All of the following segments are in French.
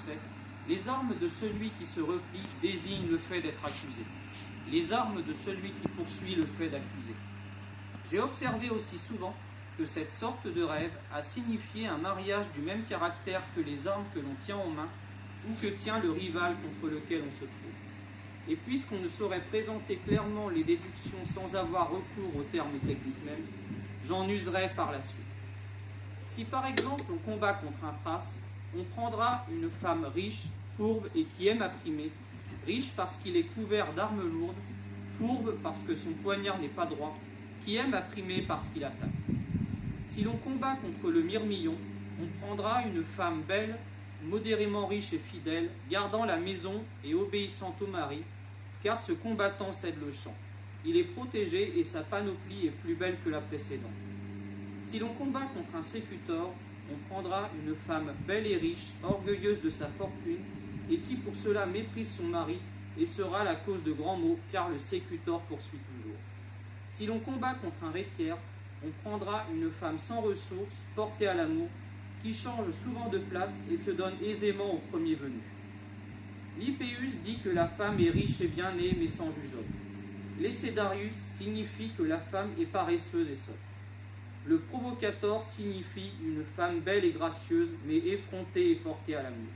succès, les armes de celui qui se replie désignent le fait d'être accusé. Les armes de celui qui poursuit le fait d'accuser. J'ai observé aussi souvent que cette sorte de rêve a signifié un mariage du même caractère que les armes que l'on tient en main ou que tient le rival contre lequel on se trouve. Et puisqu'on ne saurait présenter clairement les déductions sans avoir recours aux termes techniques même, j'en userai par la suite. Si par exemple on combat contre un prince, on prendra une femme riche, fourbe et qui aime apprimer, riche parce qu'il est couvert d'armes lourdes, fourbe parce que son poignard n'est pas droit, qui aime apprimer parce qu'il attaque. Si l'on combat contre le mirmillon, on prendra une femme belle, modérément riche et fidèle, gardant la maison et obéissant au mari, car ce combattant cède le champ. Il est protégé et sa panoplie est plus belle que la précédente. Si l'on combat contre un sécutor, on prendra une femme belle et riche, orgueilleuse de sa fortune, et qui pour cela méprise son mari et sera la cause de grands maux, car le sécutor poursuit toujours. Si l'on combat contre un rétiaire, on prendra une femme sans ressources, portée à l'amour, qui change souvent de place et se donne aisément au premier venu. Lipéus dit que la femme est riche et bien née, mais sans jugeote. L'Écédarius signifie que la femme est paresseuse et sotte. Le Provocator signifie une femme belle et gracieuse, mais effrontée et portée à l'amour.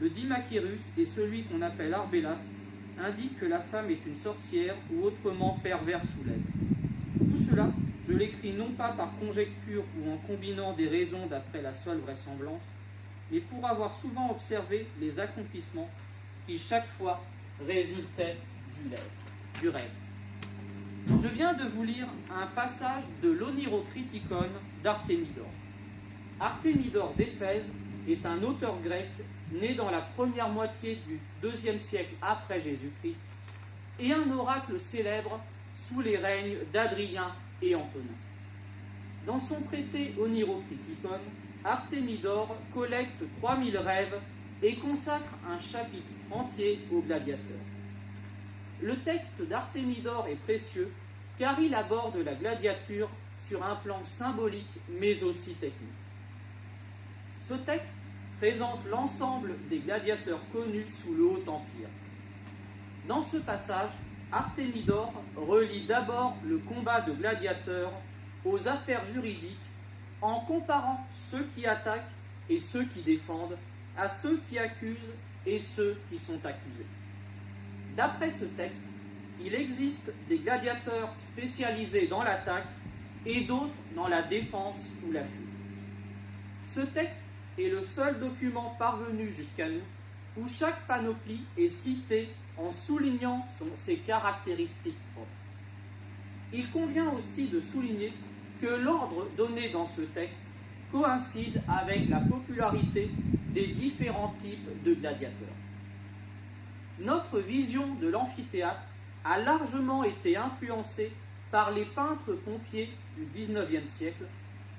Le Dimachérus et celui qu'on appelle Arbélas indiquent que la femme est une sorcière ou autrement perverse ou laide. Tout cela, je l'écris non pas par conjecture ou en combinant des raisons d'après la seule vraisemblance, mais pour avoir souvent observé les accomplissements qui chaque fois résultaient du rêve. Je viens de vous lire un passage de l'Onirocriticon d'Artémidore. Artémidore d'Éphèse est un auteur grec né dans la première moitié du IIe siècle après Jésus-Christ et un oracle célèbre sous les règnes d'Adrien et Antonin. Dans son traité Onirocriticon, Artémidore collecte 3000 rêves et consacre un chapitre entier aux gladiateurs. Le texte d'Artémidore est précieux car il aborde la gladiature sur un plan symbolique mais aussi technique. Ce texte présente l'ensemble des gladiateurs connus sous le Haut Empire. Dans ce passage, Artémidore relie d'abord le combat de gladiateurs aux affaires juridiques en comparant ceux qui attaquent et ceux qui défendent à ceux qui accusent et ceux qui sont accusés. D'après ce texte, il existe des gladiateurs spécialisés dans l'attaque et d'autres dans la défense ou la fuite. Ce texte est le seul document parvenu jusqu'à nous où chaque panoplie est citée en soulignant ses caractéristiques propres. Il convient aussi de souligner que l'ordre donné dans ce texte coïncide avec la popularité des différents types de gladiateurs. Notre vision de l'amphithéâtre a largement été influencée par les peintres pompiers du XIXe siècle,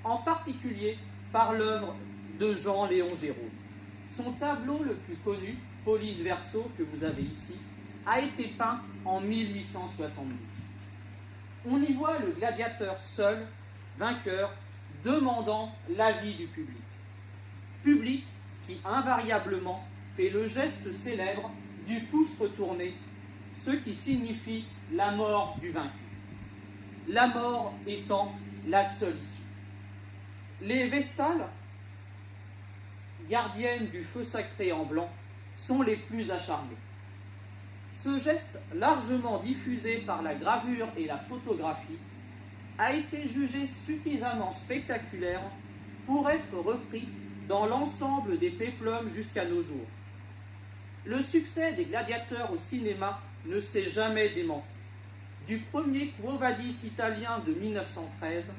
en particulier par l'œuvre de Jean-Léon Gérôme. Son tableau le plus connu, Police Verso, que vous avez ici, a été peint en 1872. On y voit le gladiateur seul, vainqueur, demandant l'avis du public. Public qui invariablement fait le geste célèbre du pouce retourné, ce qui signifie la mort du vaincu. La mort étant la seule issue. Les Vestales, gardiennes du feu sacré en blanc, sont les plus acharnées. Ce geste, largement diffusé par la gravure et la photographie, a été jugé suffisamment spectaculaire pour être repris dans l'ensemble des péplums jusqu'à nos jours. Le succès des gladiateurs au cinéma ne s'est jamais démenti. Du premier Quo Vadis italien de 1913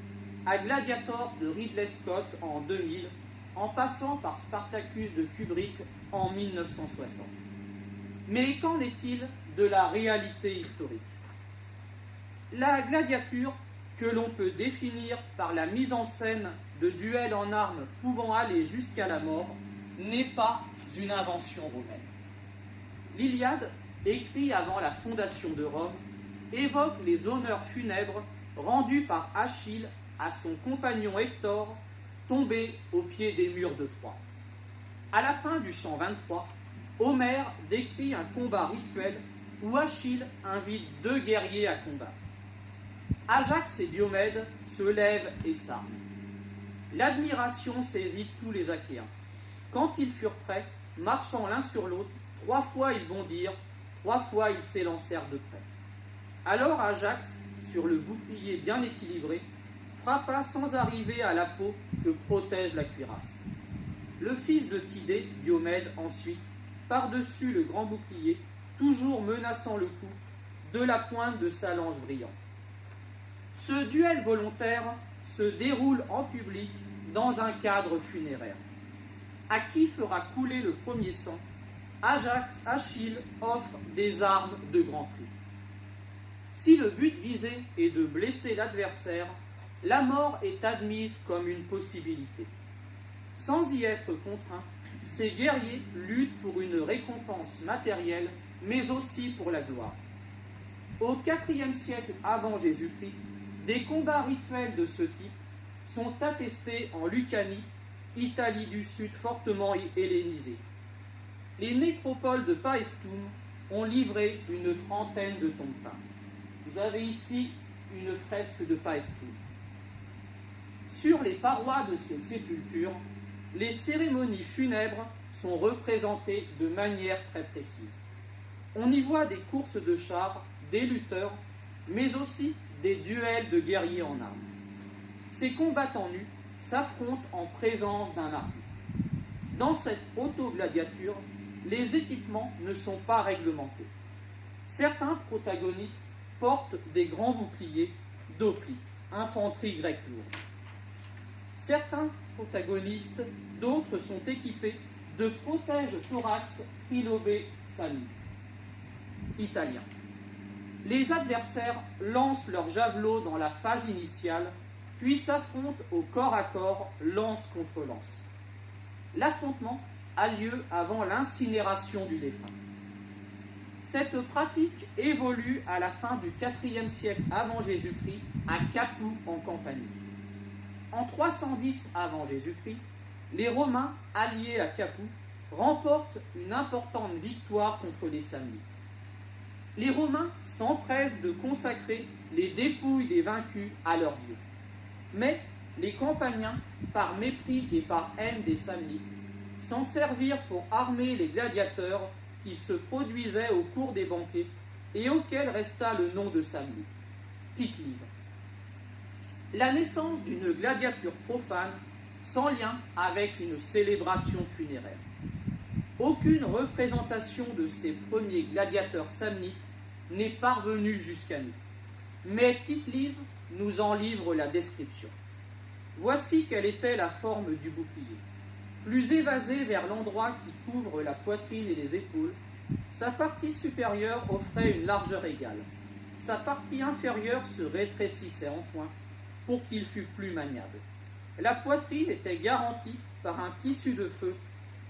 à Gladiator de Ridley Scott en 2000, en passant par Spartacus de Kubrick en 1960. Mais qu'en est-il de la réalité historique? La gladiature, que l'on peut définir par la mise en scène de duels en armes pouvant aller jusqu'à la mort, n'est pas une invention romaine. L'Iliade, écrit avant la fondation de Rome, évoque les honneurs funèbres rendus par Achille à son compagnon Hector, tombé au pied des murs de Troie. À la fin du chant 23, Homère décrit un combat rituel où Achille invite deux guerriers à combattre. Ajax et Diomède se lèvent et s'arment. L'admiration saisit tous les Achéens. Quand ils furent prêts, marchant l'un sur l'autre, 3 fois ils bondirent, 3 fois ils s'élancèrent de près. Alors Ajax, sur le bouclier bien équilibré, frappa sans arriver à la peau que protège la cuirasse. Le fils de Tidée, Diomède, ensuite, par-dessus le grand bouclier, toujours menaçant le cou, de la pointe de sa lance brillante. Ce duel volontaire se déroule en public dans un cadre funéraire. À qui fera couler le premier sang, Achille offre des armes de grand prix. Si le but visé est de blesser l'adversaire, la mort est admise comme une possibilité. Sans y être contraints, ces guerriers luttent pour une récompense matérielle, mais aussi pour la gloire. Au IVe siècle avant Jésus-Christ, des combats rituels de ce type sont attestés en Lucanie, Italie du Sud fortement hellénisée. Les nécropoles de Paestum ont livré une trentaine de tombes peintes. Vous avez ici une fresque de Paestum. Sur les parois de ces sépultures, les cérémonies funèbres sont représentées de manière très précise. On y voit des courses de chars, des lutteurs, mais aussi des duels de guerriers en armes. Ces combattants nus s'affrontent en présence d'un arbitre. Dans cette autogladiature, les équipements ne sont pas réglementés. Certains protagonistes portent des grands boucliers d'hoplites, infanterie grecque lourde. Certains protagonistes, d'autres sont équipés de protège-thorax trilobés salives, italiens. Les adversaires lancent leurs javelots dans la phase initiale, puis s'affrontent au corps à corps, lance contre lance. L'affrontement a lieu avant l'incinération du défunt. Cette pratique évolue à la fin du IVe siècle avant Jésus-Christ à Capoue en Campanie. En 310 avant Jésus-Christ, les Romains, alliés à Capoue, remportent une importante victoire contre les Samnites. Les Romains s'empressent de consacrer les dépouilles des vaincus à leur dieu. Mais les Campaniens, par mépris et par haine des Samnites, s'en servirent pour armer les gladiateurs qui se produisaient au cours des banquets et auxquels resta le nom de Samnite, Tite-Live. La naissance d'une gladiature profane sans lien avec une célébration funéraire. Aucune représentation de ces premiers gladiateurs samnites n'est parvenue jusqu'à nous. Mais Tite-Live nous en livre la description. Voici quelle était la forme du bouclier. Plus évasé vers l'endroit qui couvre la poitrine et les épaules, sa partie supérieure offrait une largeur égale. Sa partie inférieure se rétrécissait en point pour qu'il fût plus maniable. La poitrine était garantie par un tissu de feu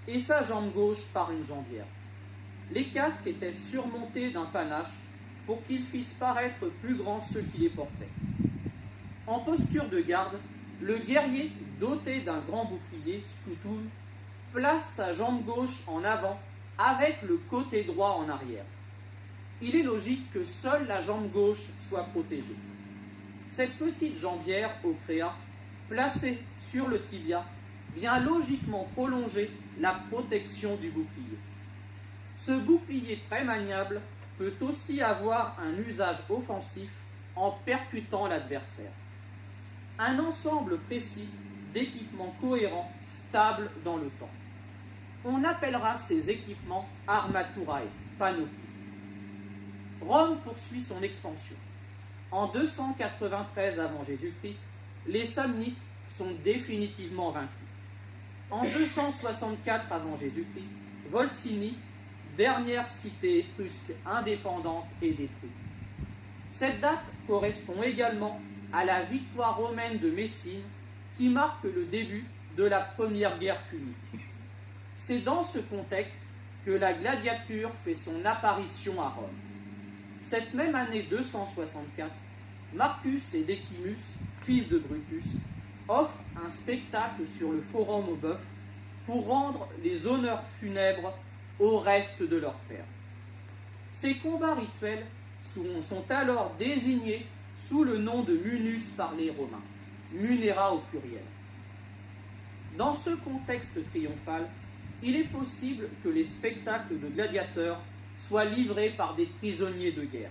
et sa jambe gauche par une jambière. Les casques étaient surmontés d'un panache pour qu'ils fissent paraître plus grands ceux qui les portaient. En posture de garde, le guerrier, doté d'un grand bouclier, scutum, place sa jambe gauche en avant avec le côté droit en arrière. Il est logique que seule la jambe gauche soit protégée. Cette petite jambière au créa, placée sur le tibia, vient logiquement prolonger la protection du bouclier. Ce bouclier très maniable peut aussi avoir un usage offensif en percutant l'adversaire. Un ensemble précis d'équipements cohérents, stables dans le temps. On appellera ces équipements armaturae, panoplie. Rome poursuit son expansion. En 293 avant Jésus-Christ, les Samnites sont définitivement vaincus. En 264 avant Jésus-Christ, Volsini, dernière cité étrusque indépendante, est détruite. Cette date correspond également à la victoire romaine de Messine qui marque le début de la première guerre punique. C'est dans ce contexte que la gladiature fait son apparition à Rome. Cette même année 264, Marcus et Decimus, fils de Brutus, offrent un spectacle sur le forum aux bœufs pour rendre les honneurs funèbres au reste de leur père. Ces combats rituels sont alors désignés sous le nom de munus par les Romains, munera au pluriel. Dans ce contexte triomphal, il est possible que les spectacles de gladiateurs soient livrés par des prisonniers de guerre.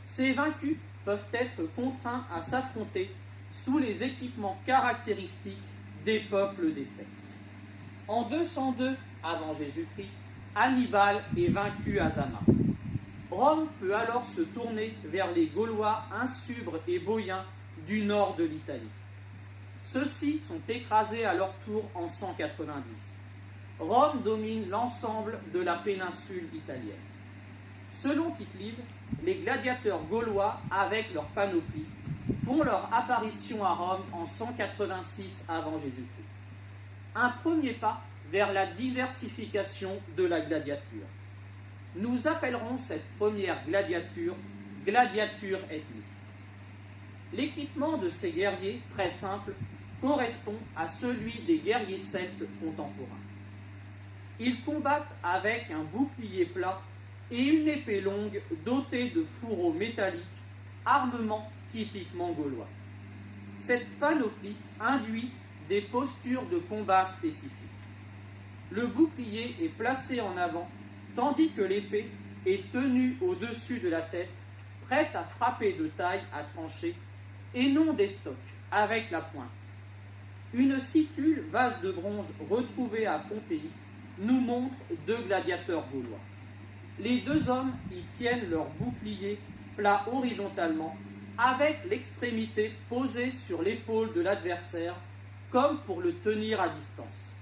Ces vaincus peuvent être contraints à s'affronter sous les équipements caractéristiques des peuples défaits. En 202 avant Jésus-Christ, Hannibal est vaincu à Zama. Rome peut alors se tourner vers les Gaulois insubres et boïens du nord de l'Italie. Ceux-ci sont écrasés à leur tour en 190. Rome domine l'ensemble de la péninsule italienne. Selon Tite-Live, les gladiateurs gaulois, avec leur panoplie, font leur apparition à Rome en 186 avant Jésus-Christ. Un premier pas vers la diversification de la gladiature. Nous appellerons cette première gladiature ethnique. L'équipement de ces guerriers, très simple, correspond à celui des guerriers celtes contemporains. Ils combattent avec un bouclier plat et une épée longue dotée de fourreaux métalliques, armement typiquement gaulois. Cette panoplie induit des postures de combat spécifiques. Le bouclier est placé en avant, tandis que l'épée est tenue au-dessus de la tête, prête à frapper de taille à trancher, et non d'estoc, avec la pointe. Une situle, vase de bronze retrouvée à Pompéi, nous montre deux gladiateurs gaulois. Les deux hommes y tiennent leur bouclier plat horizontalement, avec l'extrémité posée sur l'épaule de l'adversaire, comme pour le tenir à distance.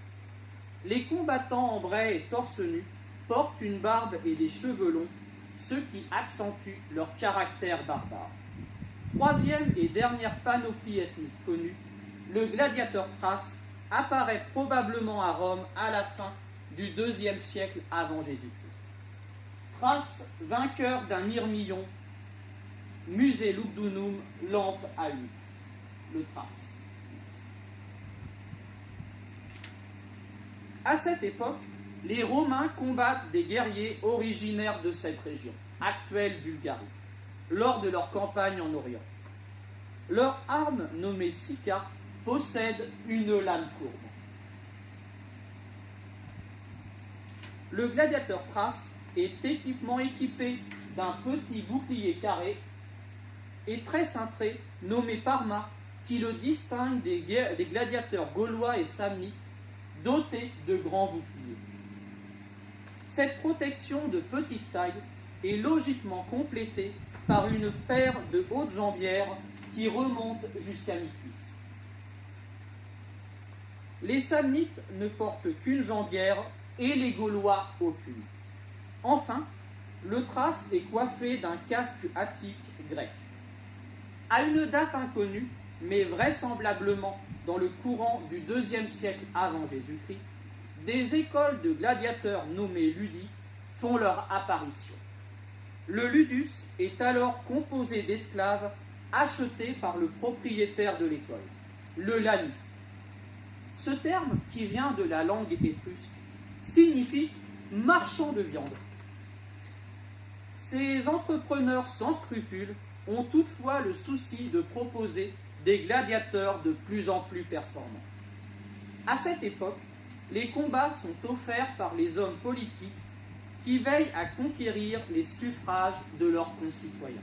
Les combattants en bray et torse nu portent une barbe et des cheveux longs, ce qui accentue leur caractère barbare. Troisième et dernière panoplie ethnique connue, le gladiateur thrace apparaît probablement à Rome à la fin du IIe siècle avant Jésus-Christ. Thrace, vainqueur d'un myrmillon, musée lugdunum, lampe à huile. Le Thrace. À cette époque, les Romains combattent des guerriers originaires de cette région, actuelle Bulgarie, lors de leur campagne en Orient. Leur arme, nommée Sica, possède une lame courbe. Le gladiateur thrace est équipé d'un petit bouclier carré et très cintré, nommé Parma, qui le distingue des gladiateurs gaulois et samnites, dotés de grands boucliers. Cette protection de petite taille est logiquement complétée par une paire de hautes jambières qui remontent jusqu'à mi-cuisse. Les samnites ne portent qu'une jambière et les Gaulois aucune. Enfin, le thrace est coiffé d'un casque attique grec. À une date inconnue, mais vraisemblablement dans le courant du IIe siècle avant Jésus-Christ, des écoles de gladiateurs nommées ludis font leur apparition. Le ludus est alors composé d'esclaves achetés par le propriétaire de l'école, le laniste. Ce terme, qui vient de la langue étrusque, signifie marchand de viande. Ces entrepreneurs sans scrupules ont toutefois le souci de proposer des gladiateurs de plus en plus performants. À cette époque, les combats sont offerts par les hommes politiques qui veillent à conquérir les suffrages de leurs concitoyens.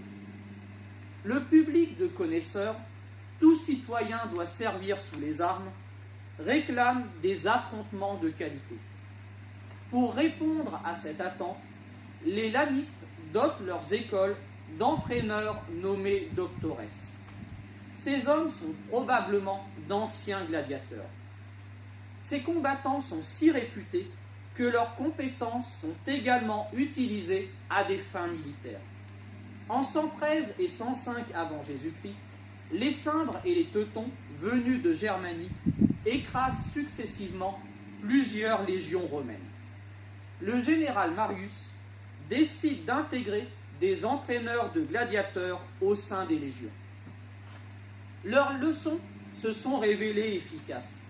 Le public de connaisseurs, tout citoyen doit servir sous les armes, réclame des affrontements de qualité. Pour répondre à cette attente, les lanistes dotent leurs écoles d'entraîneurs nommés doctores. Ces hommes sont probablement d'anciens gladiateurs. Ces combattants sont si réputés que leurs compétences sont également utilisées à des fins militaires. En 113 et 105 avant Jésus-Christ, les Cimbres et les Teutons, venus de Germanie, écrasent successivement plusieurs légions romaines. Le général Marius décide d'intégrer des entraîneurs de gladiateurs au sein des légions. Leurs leçons se sont révélées efficaces.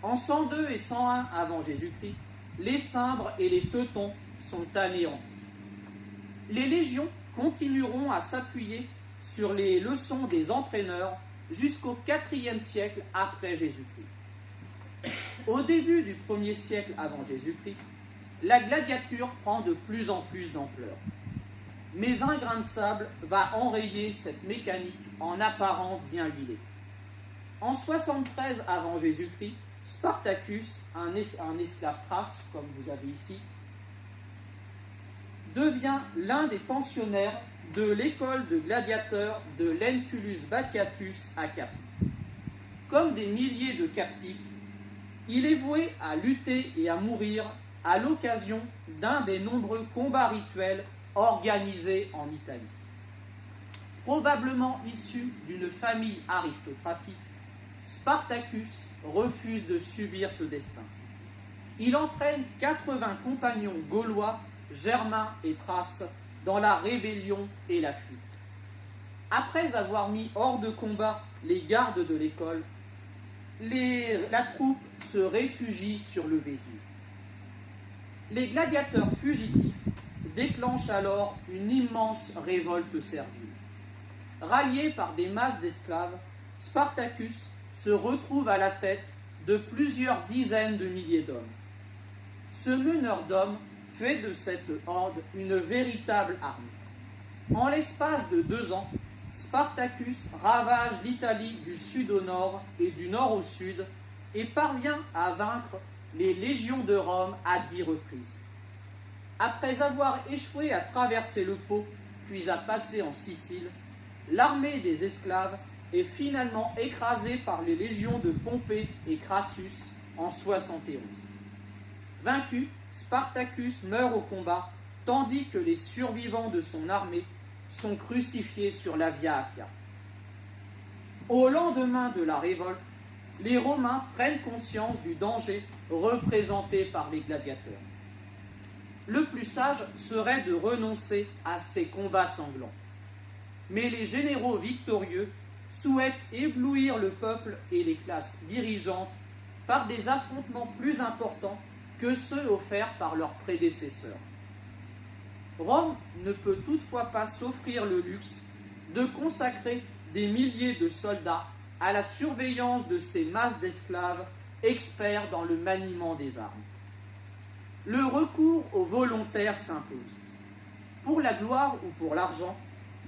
En 102 et 101 avant Jésus-Christ, les Cimbres et les Teutons sont anéantis. Les légions continueront à s'appuyer sur les leçons des entraîneurs jusqu'au IVe siècle après Jésus-Christ. Au début du 1er siècle avant Jésus-Christ, la gladiature prend de plus en plus d'ampleur. Mais un grain de sable va enrayer cette mécanique en apparence bien huilée. En 73 avant Jésus-Christ, Spartacus, un esclave thrace, comme vous avez ici, devient l'un des pensionnaires de l'école de gladiateurs de Lentulus Batiatus à Capri. Comme des milliers de captifs, il est voué à lutter et à mourir à l'occasion d'un des nombreux combats rituels organisés en Italie. Probablement issu d'une famille aristocratique, Spartacus refuse de subir ce destin. Il entraîne 80 compagnons gaulois, germains et thraces dans la rébellion et la fuite. Après avoir mis hors de combat les gardes de l'école, la troupe se réfugie sur le Vésuve. Les gladiateurs fugitifs déclenchent alors une immense révolte servile. Rallié par des masses d'esclaves, Spartacus se retrouve à la tête de plusieurs dizaines de milliers d'hommes. Ce meneur d'hommes fait de cette horde une véritable armée. En l'espace de 2 ans, Spartacus ravage l'Italie du sud au nord et du nord au sud et parvient à vaincre les légions de Rome à 10 reprises. Après avoir échoué à traverser le Pô, puis à passer en Sicile, l'armée des esclaves est finalement écrasée par les légions de Pompée et Crassus en 71. Vaincu, Spartacus meurt au combat, tandis que les survivants de son armée sont crucifiés sur la Via Appia. Au lendemain de la révolte, les Romains prennent conscience du danger représenté par les gladiateurs. Le plus sage serait de renoncer à ces combats sanglants. Mais les généraux victorieux souhaitent éblouir le peuple et les classes dirigeantes par des affrontements plus importants que ceux offerts par leurs prédécesseurs. Rome ne peut toutefois pas s'offrir le luxe de consacrer des milliers de soldats à la surveillance de ces masses d'esclaves experts dans le maniement des armes. Le recours aux volontaires s'impose. Pour la gloire ou pour l'argent,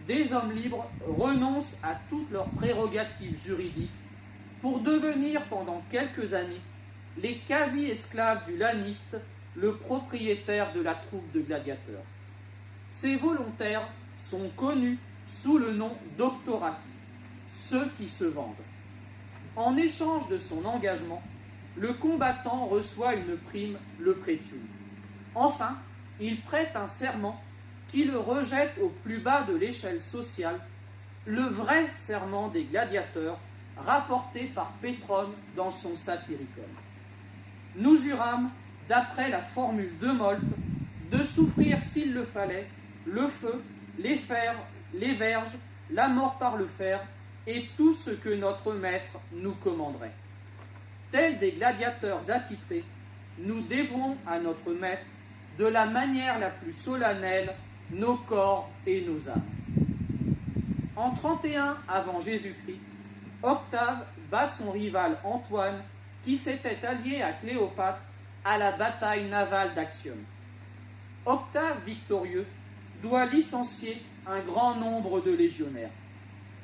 des hommes libres renoncent à toutes leurs prérogatives juridiques pour devenir pendant quelques années les quasi-esclaves du laniste, le propriétaire de la troupe de gladiateurs. Ces volontaires sont connus sous le nom d'octorati, ceux qui se vendent. En échange de son engagement, le combattant reçoit une prime, le prétium. Enfin, il prête un serment qui le rejette au plus bas de l'échelle sociale, le vrai serment des gladiateurs rapporté par Pétrone dans son Satyricon. Nous jurâmes, d'après la formule de Molte, de souffrir s'il le fallait, le feu, les fers, les verges, la mort par le fer, et tout ce que notre maître nous commanderait. Tels des gladiateurs attitrés, nous dévouons à notre maître, de la manière la plus solennelle, nos corps et nos âmes. En 31 avant Jésus-Christ, Octave bat son rival Antoine, qui s'était allié à Cléopâtre à la bataille navale d'Actium. Octave victorieux doit licencier un grand nombre de légionnaires.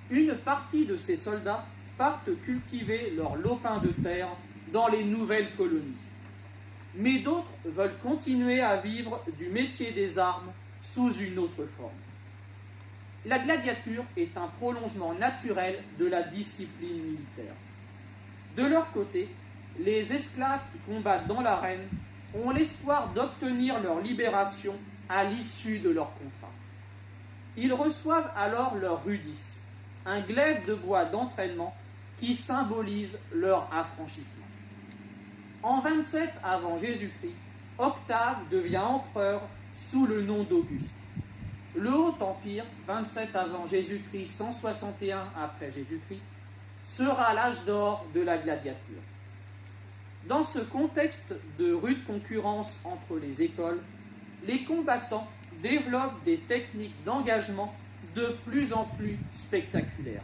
Une partie de ces soldats partent cultiver leur lopin de terre dans les nouvelles colonies. Mais d'autres veulent continuer à vivre du métier des armes sous une autre forme. La gladiature est un prolongement naturel de la discipline militaire. De leur côté, les esclaves qui combattent dans l'arène ont l'espoir d'obtenir leur libération à l'issue de leur contrat. Ils reçoivent alors leur rudis, un glaive de bois d'entraînement qui symbolise leur affranchissement. En 27 avant Jésus-Christ, Octave devient empereur sous le nom d'Auguste. Le Haut Empire, 27 avant Jésus-Christ, 161 après Jésus-Christ, sera l'âge d'or de la gladiature. Dans ce contexte de rude concurrence entre les écoles, les combattants développent des techniques d'engagement de plus en plus spectaculaires.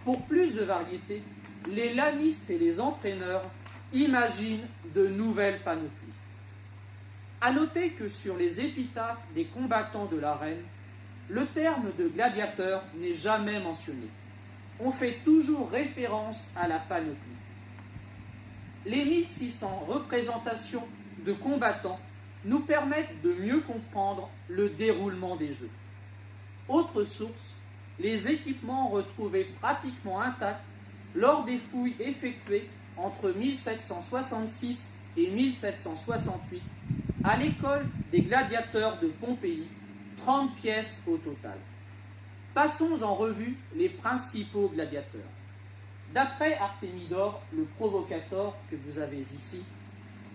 Pour plus de variété, les lanistes et les entraîneurs imaginent de nouvelles panoplies. À noter que sur les épitaphes des combattants de l'arène, le terme de gladiateur n'est jamais mentionné. On fait toujours référence à la panoplie. Les 1600 représentations de combattants nous permettent de mieux comprendre le déroulement des Jeux. Autre source, les équipements retrouvés pratiquement intacts lors des fouilles effectuées entre 1766 et 1768 à l'école des gladiateurs de Pompéi, 30 pièces au total. Passons en revue les principaux gladiateurs. D'après Artémidore, le provocateur que vous avez ici,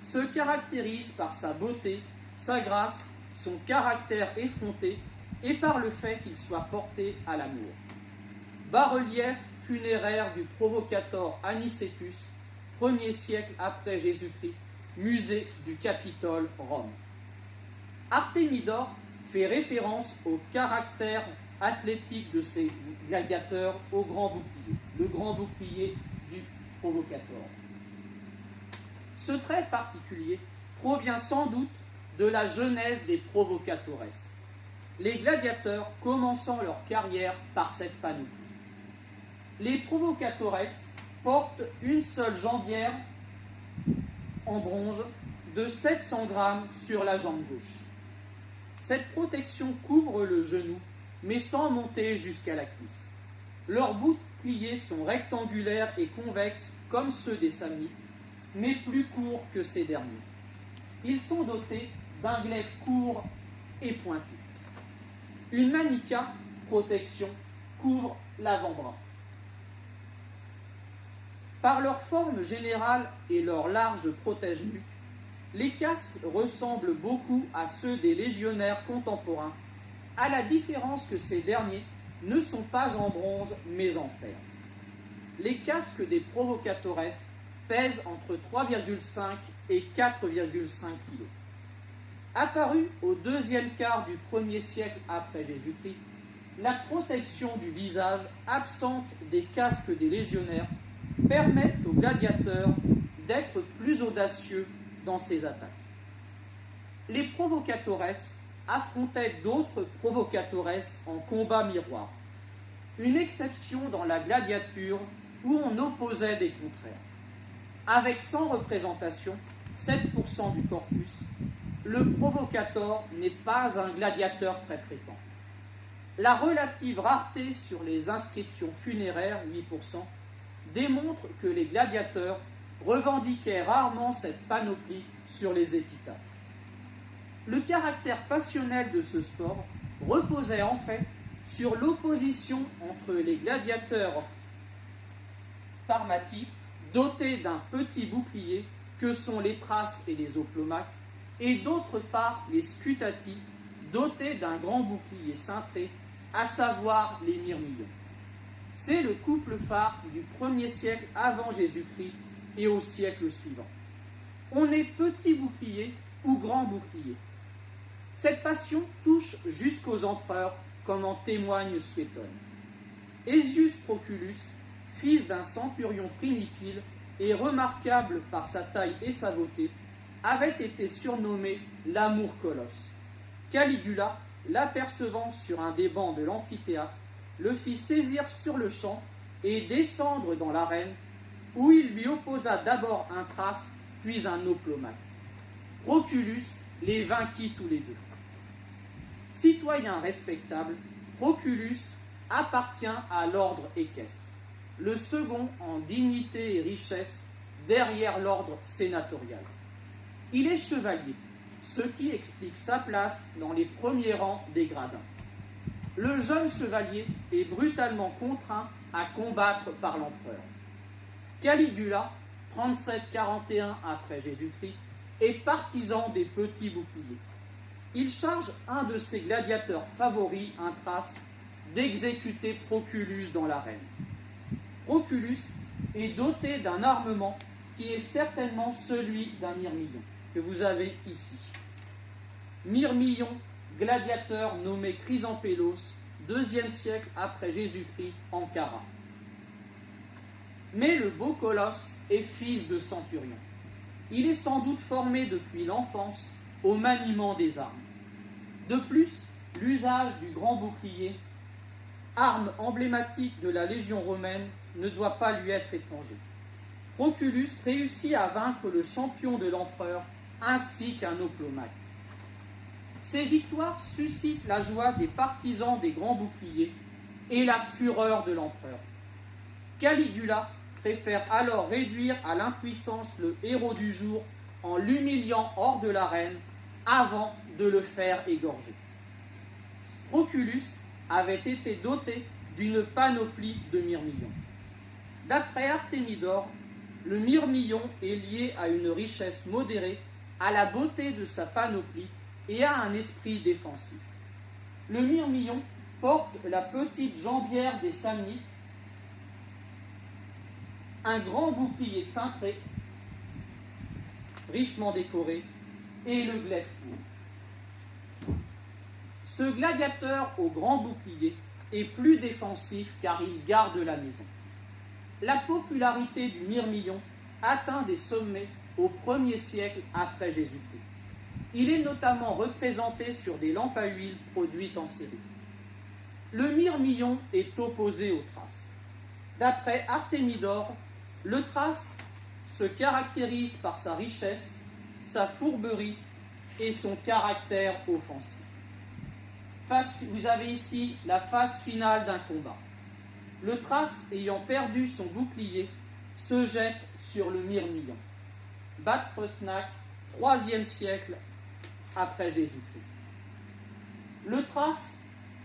se caractérise par sa beauté, sa grâce, son caractère effronté et par le fait qu'il soit porté à l'amour. Bas-relief funéraire du provocateur Anicetus, 1er siècle après Jésus-Christ, musée du Capitole, Rome. Artémidore fait référence au caractère athlétique de ces gladiateurs au grand bouclier, le grand bouclier du provocateur. Ce trait particulier provient sans doute de la genèse des provocatores, les gladiateurs commençant leur carrière par cette panoplie. Les provocatores portent une seule jambière en bronze de 700 grammes sur la jambe gauche. Cette protection couvre le genou, mais sans monter jusqu'à la cuisse. Leurs boucliers sont rectangulaires et convexes comme ceux des samnites, mais plus courts que ces derniers. Ils sont dotés d'un glaive court et pointu. Une manica, protection, couvre l'avant-bras. Par leur forme générale et leur large protège-nuque, les casques ressemblent beaucoup à ceux des légionnaires contemporains, à la différence que ces derniers ne sont pas en bronze mais en fer. Les casques des provocatores pèsent entre 3,5 et 4,5 kg. Apparus au deuxième quart du 1er siècle après Jésus-Christ, la protection du visage absente des casques des légionnaires permet aux gladiateurs d'être plus audacieux dans ses attaques. Les provocatores affrontaient d'autres provocatores en combat miroir, une exception dans la gladiature où on opposait des contraires. Avec 100 représentations, 7% du corpus, le provocateur n'est pas un gladiateur très fréquent. La relative rareté sur les inscriptions funéraires, 8%, démontre que les gladiateurs revendiquaient rarement cette panoplie sur les épitaphes. Le caractère passionnel de ce sport reposait en fait sur l'opposition entre les gladiateurs parmatiques, dotés d'un petit bouclier que sont les thraces et les oplomaques, et d'autre part les scutati, dotés d'un grand bouclier cintré, à savoir les myrmillons. C'est le couple phare du 1er siècle avant Jésus-Christ et au siècle suivant. On est petit bouclier ou grand bouclier. Cette passion touche jusqu'aux empereurs, comme en témoigne Suétone. Aesius Proculus, fils d'un centurion primipile et remarquable par sa taille et sa beauté, avait été surnommé l'amour colosse. Caligula, l'apercevant sur un des bancs de l'amphithéâtre, le fit saisir sur le champ et descendre dans l'arène, où il lui opposa d'abord un thrace, puis un oplomaque. Proculus les vainquit tous les deux. Citoyen respectable, Proculus appartient à l'ordre équestre, le second en dignité et richesse derrière l'ordre sénatorial. Il est chevalier, ce qui explique sa place dans les premiers rangs des gradins. Le jeune chevalier est brutalement contraint à combattre par l'empereur. Caligula, 37-41 après Jésus-Christ, est partisan des petits boucliers. Il charge un de ses gladiateurs favoris, un thrace, d'exécuter Proculus dans l'arène. Proculus est doté d'un armement qui est certainement celui d'un Myrmillon, que vous avez ici. Myrmillon, gladiateur nommé Chrysampélos, 2e siècle après Jésus-Christ, Ankara. Mais le beau colosse est fils de centurion. Il est sans doute formé depuis l'enfance au maniement des armes. De plus, l'usage du grand bouclier, arme emblématique de la Légion romaine, ne doit pas lui être étranger. Proculus réussit à vaincre le champion de l'empereur ainsi qu'un oplomate. Ces victoires suscitent la joie des partisans des grands boucliers et la fureur de l'empereur. Caligula préfère alors réduire à l'impuissance le héros du jour en l'humiliant hors de l'arène avant de le faire égorger. Proculus avait été doté d'une panoplie de myrmillons. D'après Artémidore, le myrmillon est lié à une richesse modérée, à la beauté de sa panoplie et à un esprit défensif. Le myrmillon porte la petite jambière des Samnites, un grand bouclier cintré, richement décoré, et le glaive court. Ce gladiateur au grand bouclier est plus défensif car il garde la maison. La popularité du myrmillon atteint des sommets au 1er siècle après Jésus-Christ. Il est notamment représenté sur des lampes à huile produites en série. Le myrmillon est opposé au thrace. D'après Artémidore, le thrace se caractérise par sa richesse, sa fourberie et son caractère offensif. Vous avez ici la phase finale d'un combat. Le thrace, ayant perdu son bouclier, se jette sur le myrmillon. Bat Prosnac, 3e siècle après Jésus-Christ. Le thrace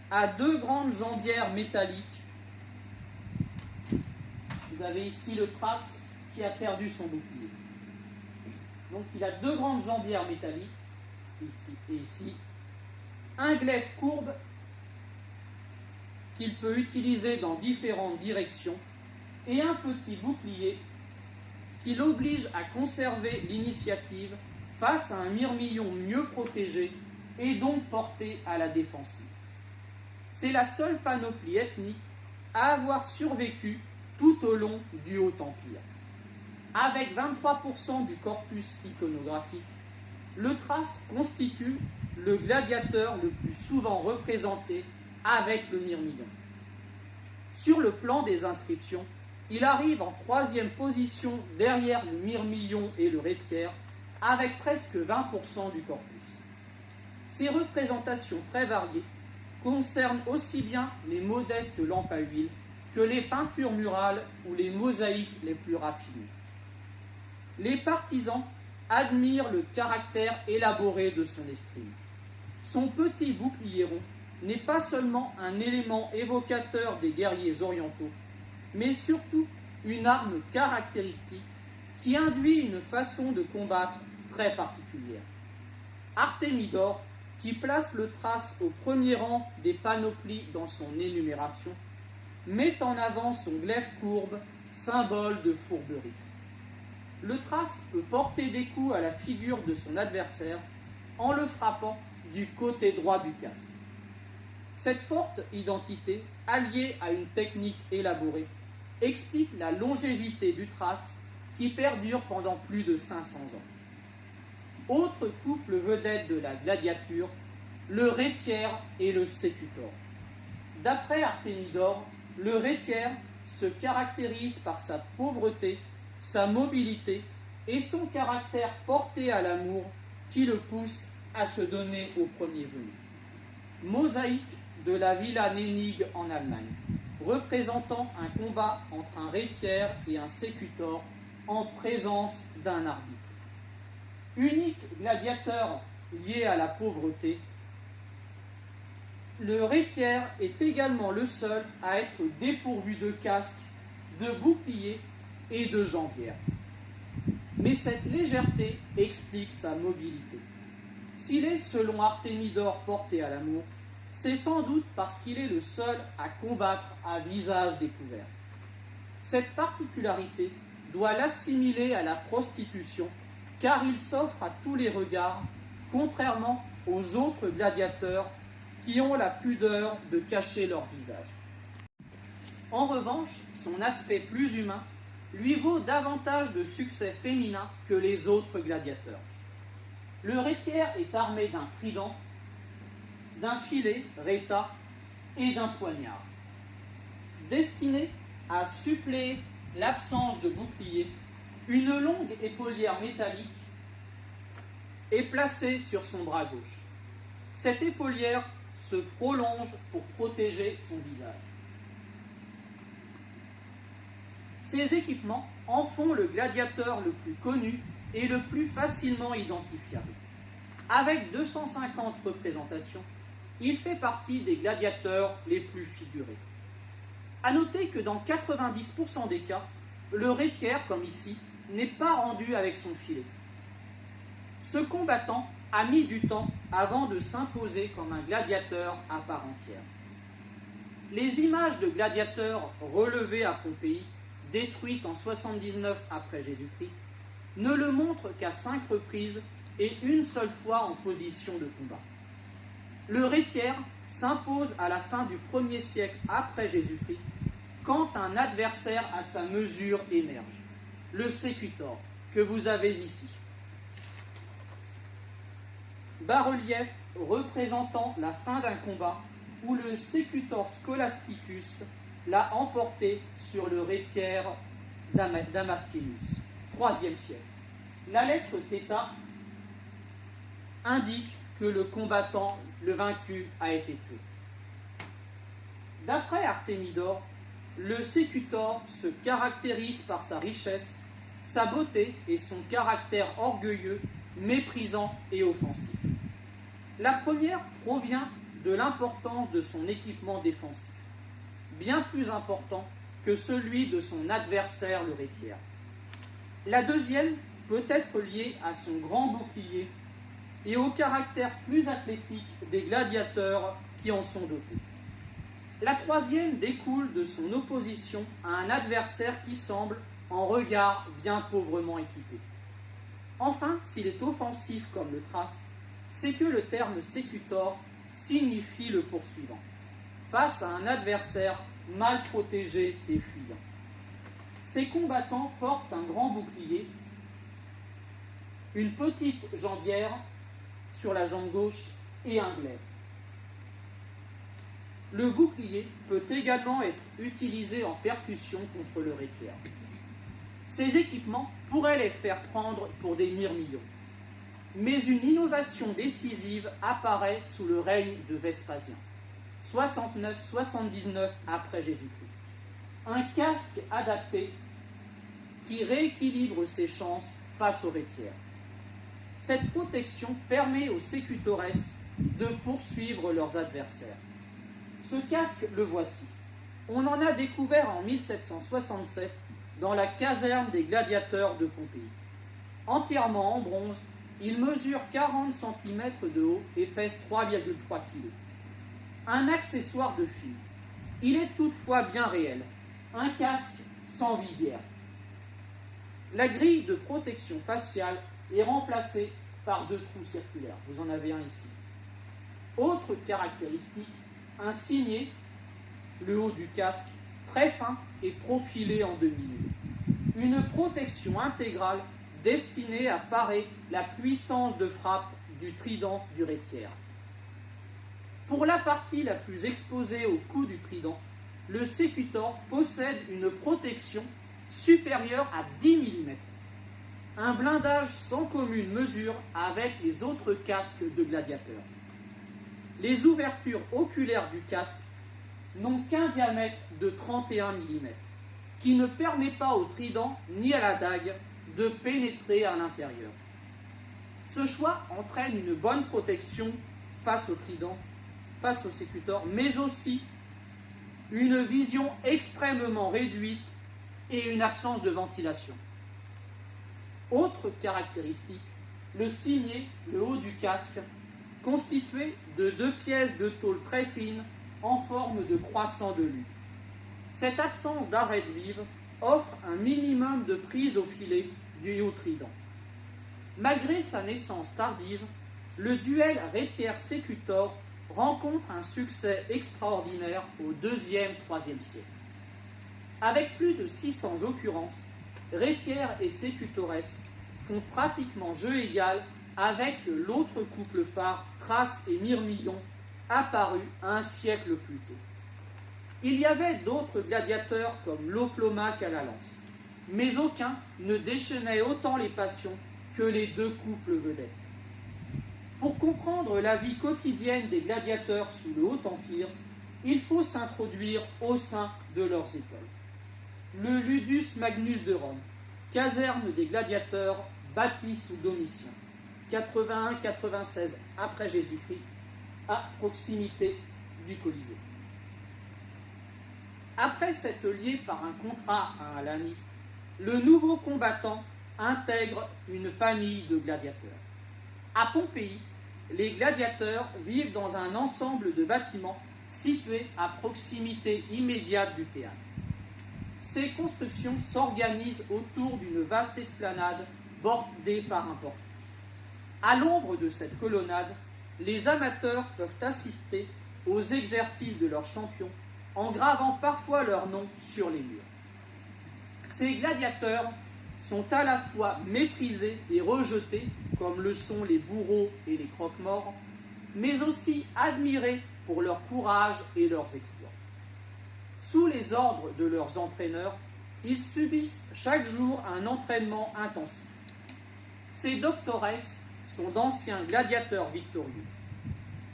a 2 grandes jambières métalliques. Vous avez ici le thrace qui a perdu son bouclier. Donc il a 2 grandes jambières métalliques, ici et ici, un glaive courbe qu'il peut utiliser dans différentes directions et un petit bouclier qui l'oblige à conserver l'initiative face à un myrmillon mieux protégé et donc porté à la défensive. C'est la seule panoplie ethnique à avoir survécu tout au long du Haut Empire. Avec 23% du corpus iconographique, le thrace constitue le gladiateur le plus souvent représenté avec le myrmillon. Sur le plan des inscriptions, il arrive en 3e position derrière le myrmillon et le rétiaire, avec presque 20% du corpus. Ces représentations très variées concernent aussi bien les modestes lampes à huile que les peintures murales ou les mosaïques les plus raffinées. Les partisans admirent le caractère élaboré de son escrime. Son petit bouclier rond n'est pas seulement un élément évocateur des guerriers orientaux, mais surtout une arme caractéristique qui induit une façon de combattre très particulière. Artémidore, qui place le thrace au premier rang des panoplies dans son énumération, met en avant son glaive courbe, symbole de fourberie. Le thrace peut porter des coups à la figure de son adversaire en le frappant du côté droit du casque. Cette forte identité, alliée à une technique élaborée, explique la longévité du thrace qui perdure pendant plus de 500 ans. Autre couple vedette de la gladiature, le rétiaire et le sécutor. D'après Artémidore, le rétiaire se caractérise par sa pauvreté, sa mobilité et son caractère porté à l'amour qui le pousse à se donner au premier venu. Mosaïque de la Villa Nenig en Allemagne, représentant un combat entre un rétiaire et un sécutor en présence d'un arbitre. Unique gladiateur lié à la pauvreté, le rétiaire est également le seul à être dépourvu de casque, de bouclier et de jambière. Mais cette légèreté explique sa mobilité. S'il est, selon Artémidore, porté à l'amour, c'est sans doute parce qu'il est le seul à combattre à visage découvert. Cette particularité doit l'assimiler à la prostitution, car il s'offre à tous les regards, contrairement aux autres gladiateurs qui ont la pudeur de cacher leur visage. En revanche, son aspect plus humain lui vaut davantage de succès féminin que les autres gladiateurs. Le rhétière est armé d'un trident, d'un filet, rhéta, et d'un poignard. Destiné à suppléer l'absence de bouclier, une longue épaulière métallique est placée sur son bras gauche. Cette épaulière se prolonge pour protéger son visage. Ces équipements en font le gladiateur le plus connu et le plus facilement identifiable. Avec 250 représentations, il fait partie des gladiateurs les plus figurés. A noter que dans 90% des cas, le rhétière, comme ici, n'est pas rendu avec son filet. Ce combattant a mis du temps avant de s'imposer comme un gladiateur à part entière. Les images de gladiateurs relevées à Pompéi, détruites en 79 après Jésus-Christ, ne le montrent qu'à 5 reprises et une seule fois en position de combat. Le rhétière s'impose à la fin du 1er siècle après Jésus-Christ, quand un adversaire à sa mesure émerge, le sécutor, que vous avez ici. Bas-relief représentant la fin d'un combat où le sécutor Scholasticus l'a emporté sur le rhétière Damascenus, 3e siècle. La lettre θ indique que le combattant, le vaincu, a été tué. D'après Artémidore, le sécutor se caractérise par sa richesse, sa beauté et son caractère orgueilleux, méprisant et offensif. La première provient de l'importance de son équipement défensif, bien plus important que celui de son adversaire le rhétière. La deuxième peut être liée à son grand bouclier et au caractère plus athlétique des gladiateurs qui en sont dotés. La troisième découle de son opposition à un adversaire qui semble, en regard, bien pauvrement équipé. Enfin, s'il est offensif comme le Thrace, c'est que le terme sécutor signifie le poursuivant, face à un adversaire mal protégé et fuyant. Ces combattants portent un grand bouclier, une petite jambière sur la jambe gauche et un glaive. Le bouclier peut également être utilisé en percussion contre le rhétière. Ces équipements pourraient les faire prendre pour des myrmillons. Mais une innovation décisive apparaît sous le règne de Vespasien, 69-79 après Jésus-Christ. Un casque adapté qui rééquilibre ses chances face aux rhétières. Cette protection permet aux sécutores de poursuivre leurs adversaires. Ce casque, le voici. On en a découvert en 1767 dans la caserne des gladiateurs de Pompéi. Entièrement en bronze, il mesure 40 cm de haut et pèse 3,3 kg. Un accessoire de fil. Il est toutefois bien réel. Un casque sans visière. La grille de protection faciale est remplacée par 2 trous circulaires. Vous en avez un ici. Autre caractéristique, un signet, le haut du casque, très fin et profilé en demi-lune. Une protection intégrale destinée à parer la puissance de frappe du trident du rhétière. Pour la partie la plus exposée au coup du trident, le sécutor possède une protection supérieure à 10 mm. Un blindage sans commune mesure avec les autres casques de gladiateurs. Les ouvertures oculaires du casque n'ont qu'un diamètre de 31 mm, qui ne permet pas au trident ni à la dague de pénétrer à l'intérieur. Ce choix entraîne une bonne protection face au trident, face au sécutor, mais aussi une vision extrêmement réduite et une absence de ventilation. Autre caractéristique, le signet, le haut du casque, constitué de 2 pièces de tôle très fines en forme de croissant de lune. Cette absence d'arête vive offre un minimum de prise au filet du Iotrident. Malgré sa naissance tardive, le duel Rétiaire-Sécutor rencontre un succès extraordinaire au IIe-IIIe siècle. Avec plus de 600 occurrences, Rétiaire et Sécutores font pratiquement jeu égal avec l'autre couple phare, Thrace et Myrmillon, apparu un siècle plus tôt. Il y avait d'autres gladiateurs comme l'Oplomaque à la lance, mais aucun ne déchaînait autant les passions que les deux couples vedettes. Pour comprendre la vie quotidienne des gladiateurs sous le Haut-Empire, il faut s'introduire au sein de leurs écoles. Le Ludus Magnus de Rome, caserne des gladiateurs bâtie sous Domitien, 81-96 après Jésus-Christ, à proximité du Colisée. Après s'être lié par un contrat à un laniste, le nouveau combattant intègre une famille de gladiateurs. À Pompéi, les gladiateurs vivent dans un ensemble de bâtiments situés à proximité immédiate du théâtre. Ces constructions s'organisent autour d'une vaste esplanade bordée par un portique. À l'ombre de cette colonnade, les amateurs peuvent assister aux exercices de leurs champions en gravant parfois leur nom sur les murs. Ces gladiateurs sont à la fois méprisés et rejetés, comme le sont les bourreaux et les croque-morts, mais aussi admirés pour leur courage et leurs exploits. Sous les ordres de leurs entraîneurs, ils subissent chaque jour un entraînement intensif. Ces doctores sont d'anciens gladiateurs victorieux.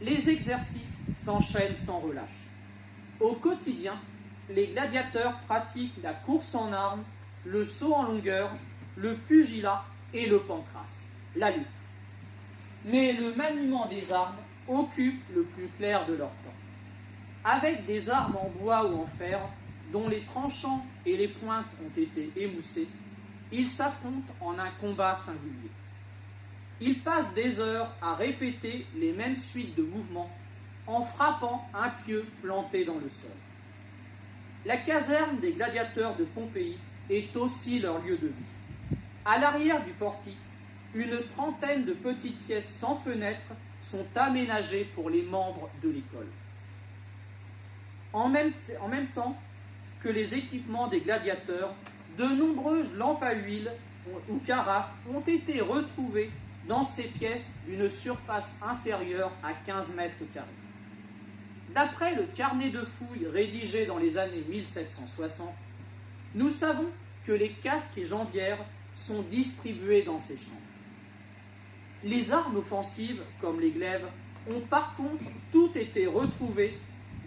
Les exercices s'enchaînent sans relâche. Au quotidien, les gladiateurs pratiquent la course en armes, le saut en longueur, le pugilat et le pancrace, la lutte. Mais le maniement des armes occupe le plus clair de leur temps. Avec des armes en bois ou en fer, dont les tranchants et les pointes ont été émoussés, ils s'affrontent en un combat singulier. Ils passent des heures à répéter les mêmes suites de mouvements en frappant un pieu planté dans le sol. La caserne des gladiateurs de Pompéi est aussi leur lieu de vie. À l'arrière du portique, une trentaine de petites pièces sans fenêtres sont aménagées pour les membres de l'école. En même temps que les équipements des gladiateurs, de nombreuses lampes à huile ou carafes ont été retrouvées dans ces pièces d'une surface inférieure à 15 mètres carrés. D'après le carnet de fouilles rédigé dans les années 1760, nous savons que les casques et jambières sont distribués dans ces chambres. Les armes offensives, comme les glaives, ont par contre toutes été retrouvées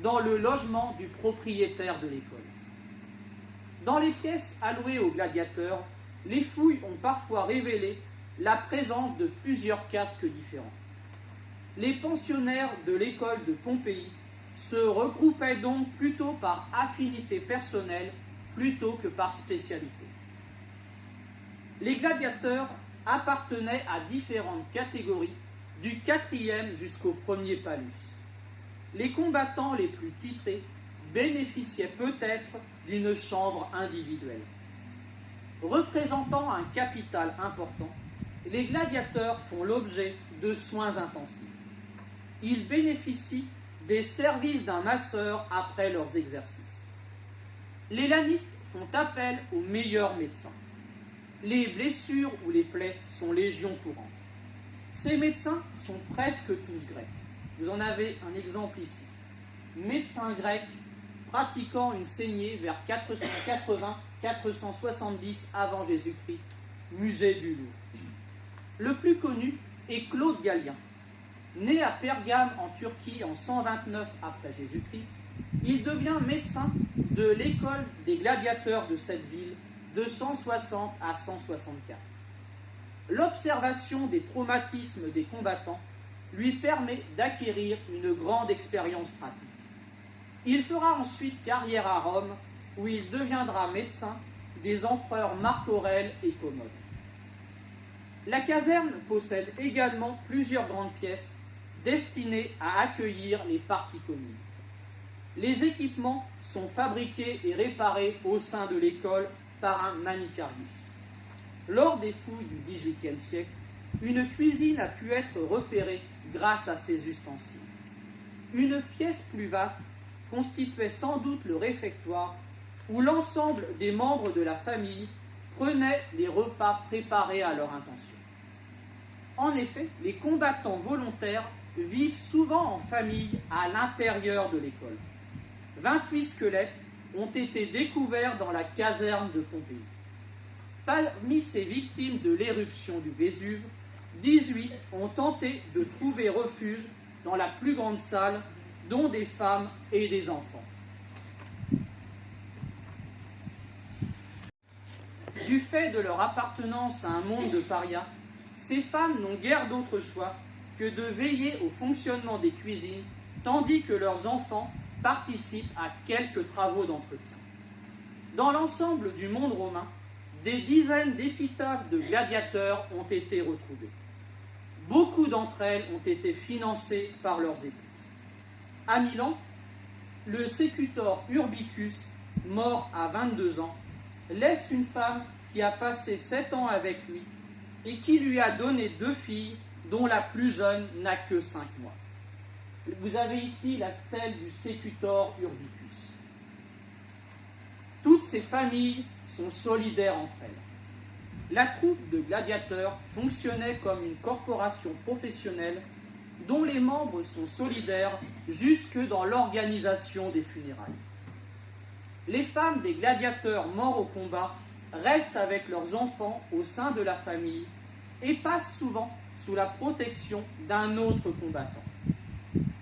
dans le logement du propriétaire de l'école. Dans les pièces allouées aux gladiateurs, les fouilles ont parfois révélé la présence de plusieurs casques différents. Les pensionnaires de l'école de Pompéi se regroupaient donc plutôt par affinité personnelle plutôt que par spécialité. Les gladiateurs appartenaient à différentes catégories, du 4e jusqu'au 1er palus. Les combattants les plus titrés bénéficiaient peut-être d'une chambre individuelle. Représentant un capital important, les gladiateurs font l'objet de soins intensifs. Ils bénéficient des services d'un masseur après leurs exercices. Les lanistes font appel aux meilleurs médecins. Les blessures ou les plaies sont légion courante. Ces médecins sont presque tous grecs. Vous en avez un exemple ici. Médecin grec pratiquant une saignée vers 480-470 avant Jésus-Christ, musée du Louvre. Le plus connu est Claude Gallien. Né à Pergame en Turquie en 129 après Jésus-Christ, il devient médecin de l'école des gladiateurs de cette ville de 160 à 164. L'observation des traumatismes des combattants lui permet d'acquérir une grande expérience pratique. Il fera ensuite carrière à Rome, où il deviendra médecin des empereurs Marc Aurèle et Commode. La caserne possède également plusieurs grandes pièces destinées à accueillir les parties communes. Les équipements sont fabriqués et réparés au sein de l'école par un manicarius. Lors des fouilles du XVIIIe siècle, une cuisine a pu être repérée grâce à ces ustensiles. Une pièce plus vaste constituait sans doute le réfectoire où l'ensemble des membres de la famille prenaient les repas préparés à leur intention. En effet, les combattants volontaires vivent souvent en famille à l'intérieur de l'école. 28 squelettes ont été découverts dans la caserne de Pompéi. Parmi ces victimes de l'éruption du Vésuve, 18 ont tenté de trouver refuge dans la plus grande salle, dont des femmes et des enfants. Du fait de leur appartenance à un monde de parias, ces femmes n'ont guère d'autre choix que de veiller au fonctionnement des cuisines, tandis que leurs enfants participent à quelques travaux d'entretien. Dans l'ensemble du monde romain, des dizaines d'épitaphes de gladiateurs ont été retrouvées. Beaucoup d'entre elles ont été financées par leurs épouses. À Milan, le sécutor Urbicus, mort à 22 ans, laisse une femme qui a passé 7 ans avec lui et qui lui a donné 2 filles, dont la plus jeune n'a que 5 mois. Vous avez ici la stèle du sécutor Urbicus. Toutes ces familles sont solidaires entre elles. La troupe de gladiateurs fonctionnait comme une corporation professionnelle dont les membres sont solidaires jusque dans l'organisation des funérailles. Les femmes des gladiateurs morts au combat restent avec leurs enfants au sein de la famille et passent souvent sous la protection d'un autre combattant.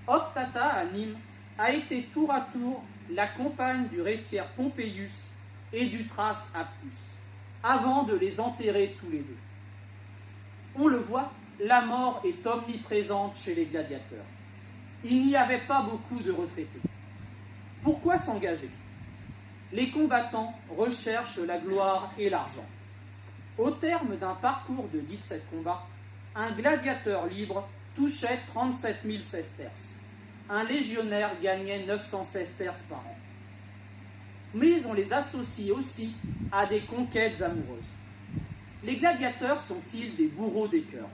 Optata à Nîmes a été tour à tour la compagne du rhétière Pompeius et du Thrace Aptus, avant de les enterrer tous les deux. On le voit, la mort est omniprésente chez les gladiateurs. Il n'y avait pas beaucoup de retraités. Pourquoi s'engager ? Les combattants recherchent la gloire et l'argent. Au terme d'un parcours de 17 combats, un gladiateur libre touchait 37 000 sesterces. Un légionnaire gagnait 900 sesterces par an. Mais on les associe aussi à des conquêtes amoureuses. Les gladiateurs sont-ils des bourreaux des cœurs ?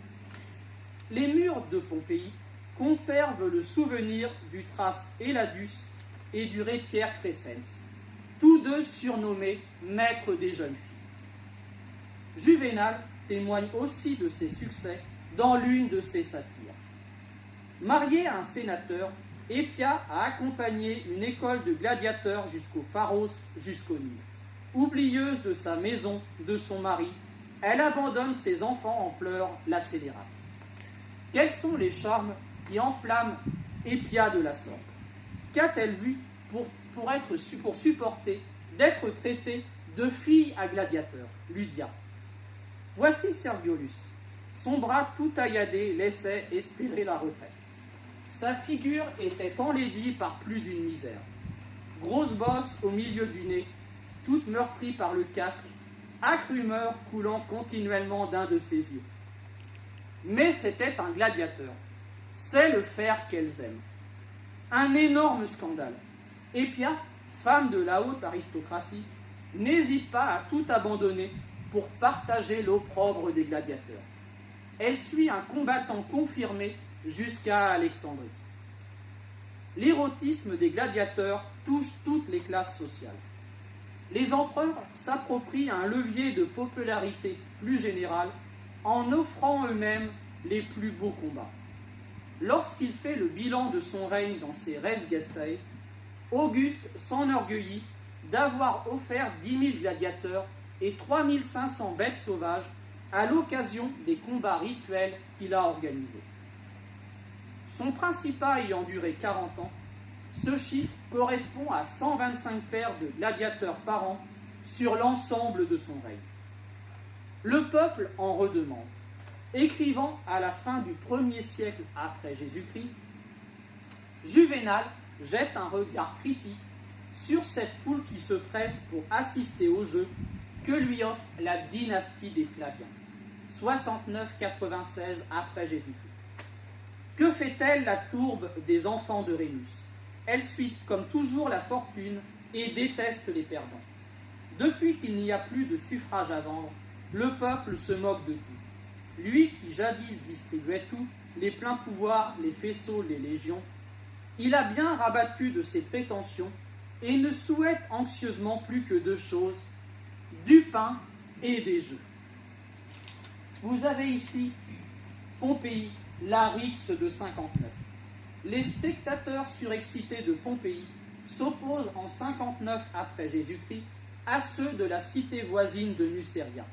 Les murs de Pompéi conservent le souvenir du Thrace Elladus et du rhétière Crescens, tous deux surnommés maîtres des jeunes filles. Juvénal témoigne aussi de ses succès dans l'une de ses satires. Marié à un sénateur, Épia a accompagné une école de gladiateurs jusqu'au Pharos, jusqu'au Nil. Oublieuse de sa maison, de son mari, elle abandonne ses enfants en pleurs, la scélérate. Quels sont les charmes qui enflamment Épia de la sorte ? Qu'a-t-elle vu pour supporter d'être traitée de fille à gladiateur, Lydia ? Voici Serviolus. Son bras tout tailladé laissait espérer la retraite. Sa figure était enlaidie par plus d'une misère. Grosse bosse au milieu du nez, toute meurtrie par le casque, âcre humeur coulant continuellement d'un de ses yeux. Mais c'était un gladiateur. C'est le fer qu'elles aiment. Un énorme scandale. Épia, femme de la haute aristocratie, n'hésite pas à tout abandonner pour partager l'opprobre des gladiateurs. Elle suit un combattant confirmé jusqu'à Alexandrie. L'érotisme des gladiateurs touche toutes les classes sociales. Les empereurs s'approprient un levier de popularité plus général en offrant eux-mêmes les plus beaux combats. Lorsqu'il fait le bilan de son règne dans ses Res Gestae, Auguste s'enorgueillit d'avoir offert 10 000 gladiateurs et 3 500 bêtes sauvages à l'occasion des combats rituels qu'il a organisés. Son principat ayant duré 40 ans, ce chiffre correspond à 125 paires de gladiateurs par an sur l'ensemble de son règne. Le peuple en redemande, écrivant à la fin du 1er siècle après Jésus-Christ, Juvénal jette un regard critique sur cette foule qui se presse pour assister au jeu que lui offre la dynastie des Flaviens, 69-96 après Jésus-Christ. Que fait-elle la tourbe des enfants de Rémus ? Elle suit comme toujours la fortune et déteste les perdants. Depuis qu'il n'y a plus de suffrage à vendre, le peuple se moque de tout. Lui qui jadis distribuait tout, les pleins pouvoirs, les faisceaux, les légions, il a bien rabattu de ses prétentions et ne souhaite anxieusement plus que deux choses, du pain et des jeux. Vous avez ici Pompéi, la rixe de 59. Les spectateurs surexcités de Pompéi s'opposent en 59 après Jésus-Christ à ceux de la cité voisine de Nucéria.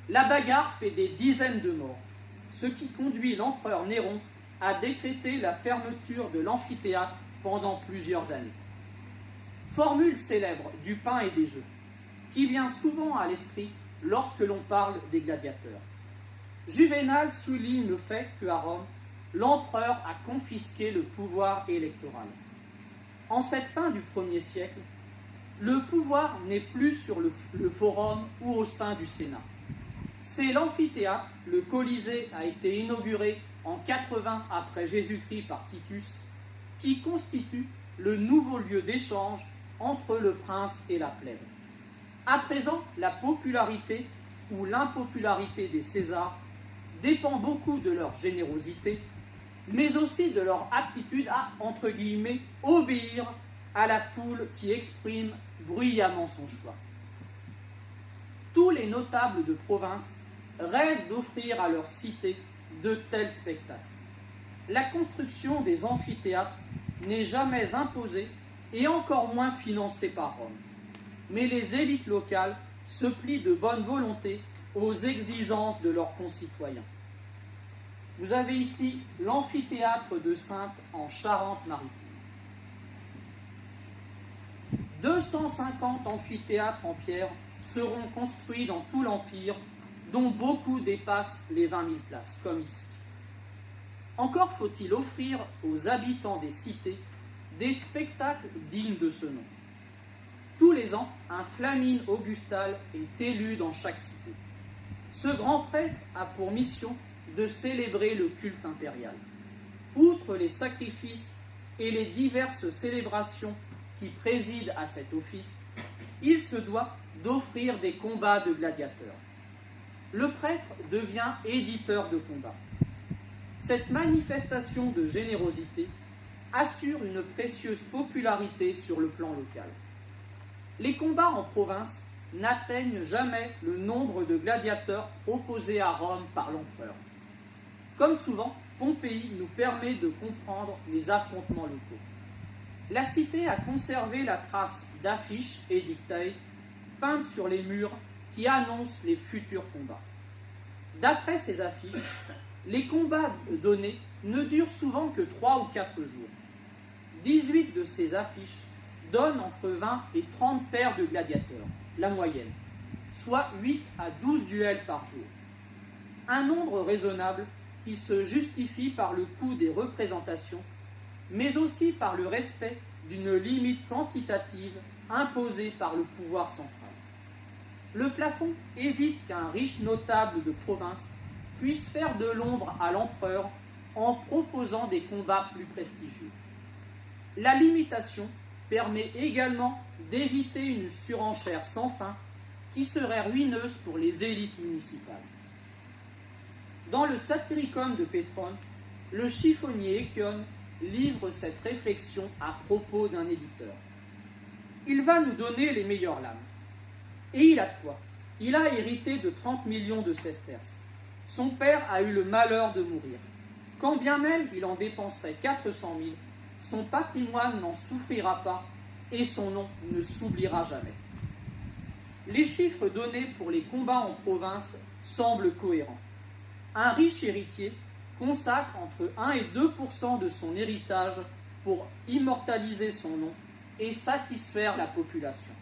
La bagarre fait des dizaines de morts, ce qui conduit l'empereur Néron à décréter la fermeture de l'amphithéâtre pendant plusieurs années. Formule célèbre du pain et des jeux, qui vient souvent à l'esprit lorsque l'on parle des gladiateurs. Juvénal souligne le fait qu'à Rome, l'empereur a confisqué le pouvoir électoral. En cette fin du 1er siècle, le pouvoir n'est plus sur le forum ou au sein du Sénat. C'est l'amphithéâtre, le Colisée a été inauguré en 80 après Jésus-Christ par Titus, qui constitue le nouveau lieu d'échange entre le prince et la plèbe. À présent, la popularité ou l'impopularité des Césars dépend beaucoup de leur générosité, mais aussi de leur aptitude à, entre guillemets, obéir à la foule qui exprime bruyamment son choix. Tous les notables de province rêvent d'offrir à leur cité de tels spectacles. La construction des amphithéâtres n'est jamais imposée et encore moins financée par Rome. Mais les élites locales se plient de bonne volonté aux exigences de leurs concitoyens. Vous avez ici l'amphithéâtre de Saintes en Charente-Maritime. 250 amphithéâtres en pierre seront construits dans tout l'Empire, dont beaucoup dépassent les 20 000 places, comme ici. Encore faut-il offrir aux habitants des cités des spectacles dignes de ce nom. Tous les ans, un Flamine Augustal est élu dans chaque cité. Ce grand prêtre a pour mission de célébrer le culte impérial. Outre les sacrifices et les diverses célébrations qui président à cet office, il se doit d'offrir des combats de gladiateurs. Le prêtre devient éditeur de combats. Cette manifestation de générosité assure une précieuse popularité sur le plan local. Les combats en province n'atteignent jamais le nombre de gladiateurs proposés à Rome par l'empereur. Comme souvent, Pompéi nous permet de comprendre les affrontements locaux. La cité a conservé la trace d'affiches édictées peintes sur les murs qui annoncent les futurs combats. D'après ces affiches, les combats donnés ne durent souvent que 3 ou 4 jours. 18 de ces affiches donnent entre 20 et 30 paires de gladiateurs, la moyenne, soit 8 à 12 duels par jour. Un nombre raisonnable qui se justifie par le coût des représentations, mais aussi par le respect d'une limite quantitative imposée par le pouvoir central. Le plafond évite qu'un riche notable de province puisse faire de l'ombre à l'empereur en proposant des combats plus prestigieux. La limitation permet également d'éviter une surenchère sans fin qui serait ruineuse pour les élites municipales. Dans le Satyricon de Pétrone, le chiffonnier Échione livre cette réflexion à propos d'un éditeur. Il va nous donner les meilleures lames. Et il a de quoi. Il a hérité de 30 millions de sesterces. Son père a eu le malheur de mourir. Quand bien même il en dépenserait 400 000, son patrimoine n'en souffrira pas et son nom ne s'oubliera jamais. Les chiffres donnés pour les combats en province semblent cohérents. Un riche héritier consacre entre 1 et 2% de son héritage pour immortaliser son nom et satisfaire la population.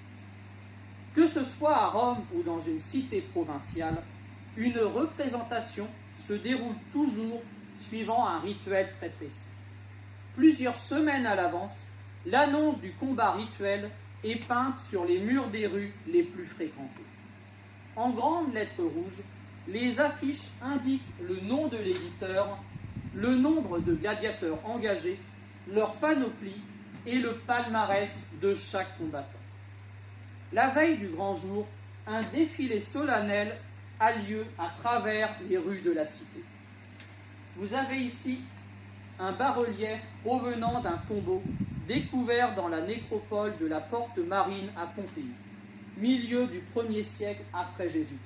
Que ce soit à Rome ou dans une cité provinciale, une représentation se déroule toujours suivant un rituel très précis. Plusieurs semaines à l'avance, l'annonce du combat rituel est peinte sur les murs des rues les plus fréquentées. En grandes lettres rouges, les affiches indiquent le nom de l'éditeur, le nombre de gladiateurs engagés, leur panoplie et le palmarès de chaque combattant. la veille du grand jour, un défilé solennel a lieu à travers les rues de la cité. Vous avez ici un bas-relief provenant d'un tombeau découvert dans la nécropole de la Porte Marine à Pompéi, milieu du 1er siècle après Jésus-Christ.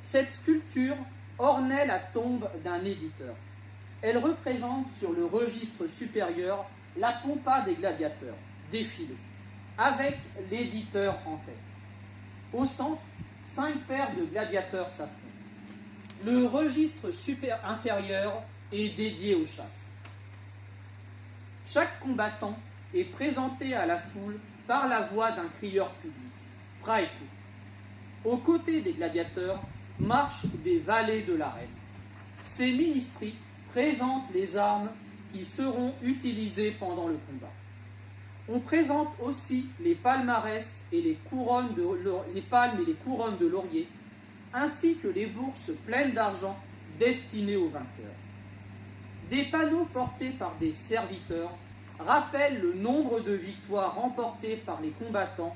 Cette sculpture ornait la tombe d'un éditeur. Elle représente sur le registre supérieur la pompa des gladiateurs, défilés, avec l'éditeur en tête. Au centre, 5 paires de gladiateurs s'affrontent. Le registre inférieur est dédié aux chasses. Chaque combattant est présenté à la foule par la voix d'un crieur public, praetor. Aux côtés des gladiateurs marchent des valets de l'arène. Ces ministries présentent les armes qui seront utilisées pendant le combat. On présente aussi les palmarès et les palmes et les couronnes de laurier, ainsi que les bourses pleines d'argent destinées aux vainqueurs. Des panneaux portés par des serviteurs rappellent le nombre de victoires remportées par les combattants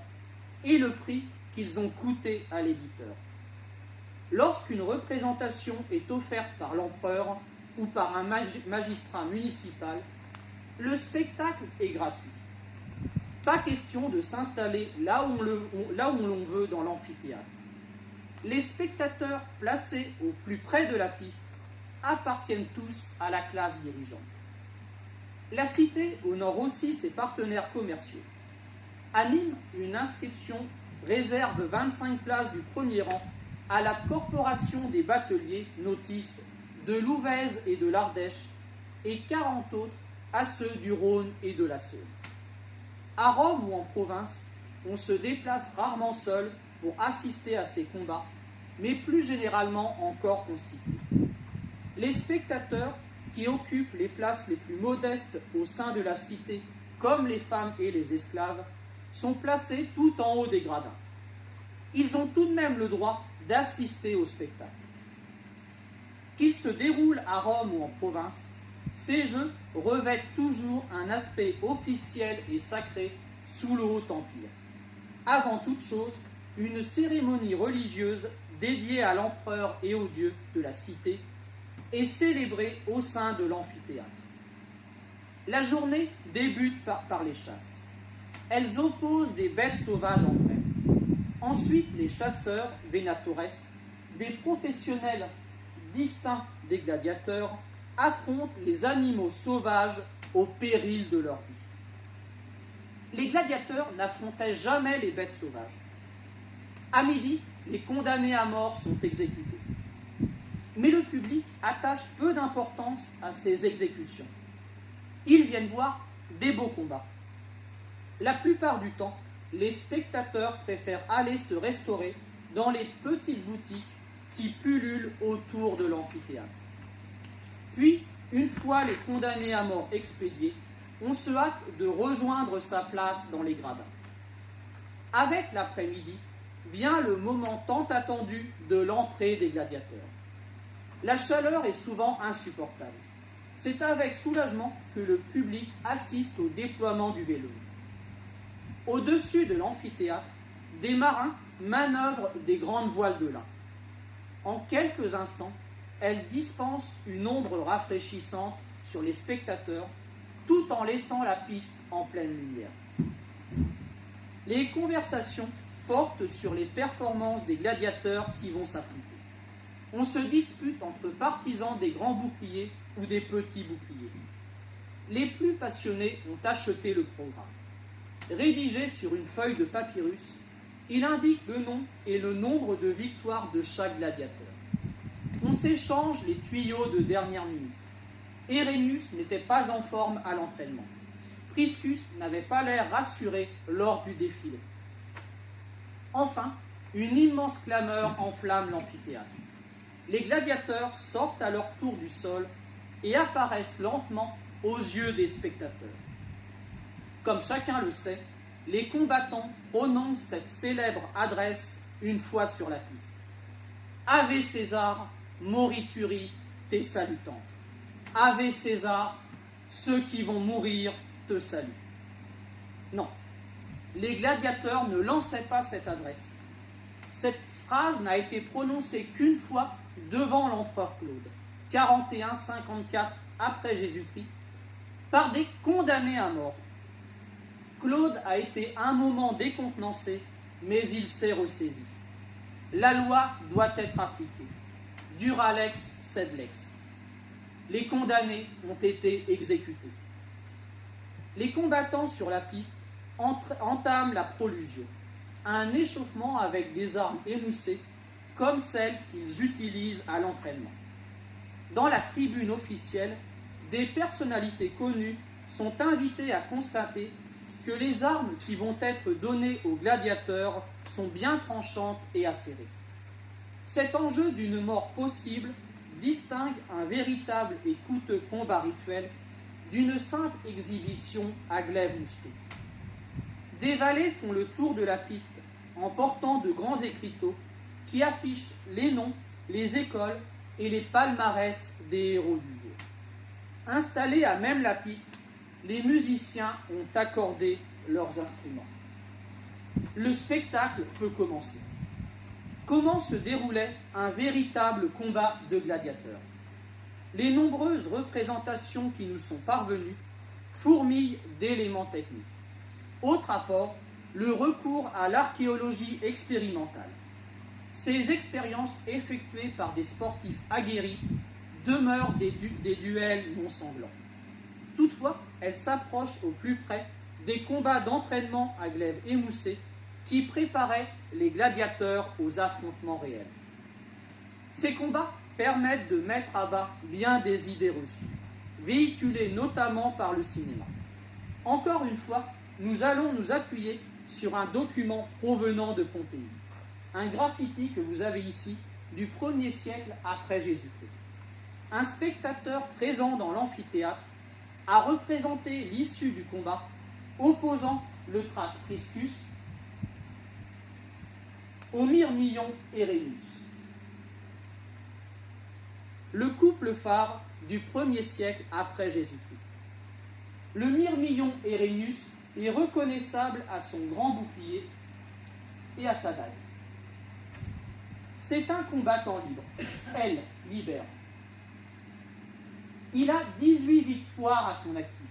et le prix qu'ils ont coûté à l'éditeur. Lorsqu'une représentation est offerte par l'empereur ou par un magistrat municipal, le spectacle est gratuit. Pas question de s'installer là où l'on veut dans l'amphithéâtre. Les spectateurs placés au plus près de la piste appartiennent tous à la classe dirigeante. La cité honore aussi ses partenaires commerciaux. À Nîmes, une inscription réserve 25 places du premier rang à la Corporation des bateliers notices de Louvèze et de l'Ardèche et 40 autres à ceux du Rhône et de la Saône. À Rome ou en province, on se déplace rarement seul pour assister à ces combats, mais plus généralement en corps constitué. Les spectateurs, qui occupent les places les plus modestes au sein de la cité, comme les femmes et les esclaves, sont placés tout en haut des gradins. Ils ont tout de même le droit d'assister au spectacle. Qu'ils se déroulent à Rome ou en province, ces jeux revêtent toujours un aspect officiel et sacré sous le Haut Empire. Avant toute chose, une cérémonie religieuse dédiée à l'empereur et aux dieux de la cité est célébrée au sein de l'amphithéâtre. La journée débute par les chasses. Elles opposent des bêtes sauvages entre elles. Ensuite, les chasseurs, venatores, des professionnels distincts des gladiateurs, affrontent les animaux sauvages au péril de leur vie. Les gladiateurs n'affrontaient jamais les bêtes sauvages. À midi, les condamnés à mort sont exécutés. Mais le public attache peu d'importance à ces exécutions. Ils viennent voir des beaux combats. La plupart du temps, les spectateurs préfèrent aller se restaurer dans les petites boutiques qui pullulent autour de l'amphithéâtre. Puis, une fois les condamnés à mort expédiés, on se hâte de rejoindre sa place dans les gradins. Avec l'après-midi, vient le moment tant attendu de l'entrée des gladiateurs. La chaleur est souvent insupportable. C'est avec soulagement que le public assiste au déploiement du vélo. Au-dessus de l'amphithéâtre, des marins manœuvrent des grandes voiles de lin. En quelques instants, elles dispensent une ombre rafraîchissante sur les spectateurs, tout en laissant la piste en pleine lumière. Les conversations portent sur les performances des gladiateurs qui vont s'affronter. On se dispute entre partisans des grands boucliers ou des petits boucliers. Les plus passionnés ont acheté le programme. Rédigé sur une feuille de papyrus, il indique le nom et le nombre de victoires de chaque gladiateur. On s'échange les tuyaux de dernière minute. Hérénius n'était pas en forme à l'entraînement. Priscus n'avait pas l'air rassuré lors du défilé. Enfin, une immense clameur enflamme l'amphithéâtre. Les gladiateurs sortent à leur tour du sol et apparaissent lentement aux yeux des spectateurs. Comme chacun le sait, les combattants prononcent cette célèbre adresse une fois sur la piste. Ave César, morituri te salutant. Ave César, ceux qui vont mourir te saluent. Non, les gladiateurs ne lançaient pas cette adresse. Cette phrase n'a été prononcée qu'une fois devant l'empereur Claude, 41-54 après Jésus-Christ, par des condamnés à mort. Claude a été un moment décontenancé, mais il s'est ressaisi. La loi doit être appliquée. Dura lex, sed lex. Les condamnés ont été exécutés. Les combattants sur la piste entament la prolusion, un échauffement avec des armes émoussées, comme celles qu'ils utilisent à l'entraînement. Dans la tribune officielle, des personnalités connues sont invitées à constater que les armes qui vont être données aux gladiateurs sont bien tranchantes et acérées. Cet enjeu d'une mort possible distingue un véritable et coûteux combat rituel d'une simple exhibition à glaive moucheté. Des valets font le tour de la piste en portant de grands écriteaux qui affichent les noms, les écoles et les palmarès des héros du jour. Installés à même la piste, les musiciens ont accordé leurs instruments. Le spectacle peut commencer. Comment se déroulait un véritable combat de gladiateurs? Les nombreuses représentations qui nous sont parvenues fourmillent d'éléments techniques. Autre apport, le recours à l'archéologie expérimentale. Ces expériences effectuées par des sportifs aguerris demeurent des duels non sanglants. Toutefois, elles s'approchent au plus près des combats d'entraînement à glaive émoussée qui préparaient les gladiateurs aux affrontements réels. Ces combats permettent de mettre à bas bien des idées reçues, véhiculées notamment par le cinéma. Encore une fois, nous allons nous appuyer sur un document provenant de Pompéi, un graffiti que vous avez ici du 1er siècle après Jésus-Christ. Un spectateur présent dans l'amphithéâtre a représenté l'issue du combat opposant le Thrace Priscus au Myrmillon Herennius, le couple phare du 1er siècle après Jésus-Christ. Le Myrmillon Herennius est reconnaissable à son grand bouclier et à sa dague. C'est un combattant libre, elle, libère. Il a 18 victoires à son actif.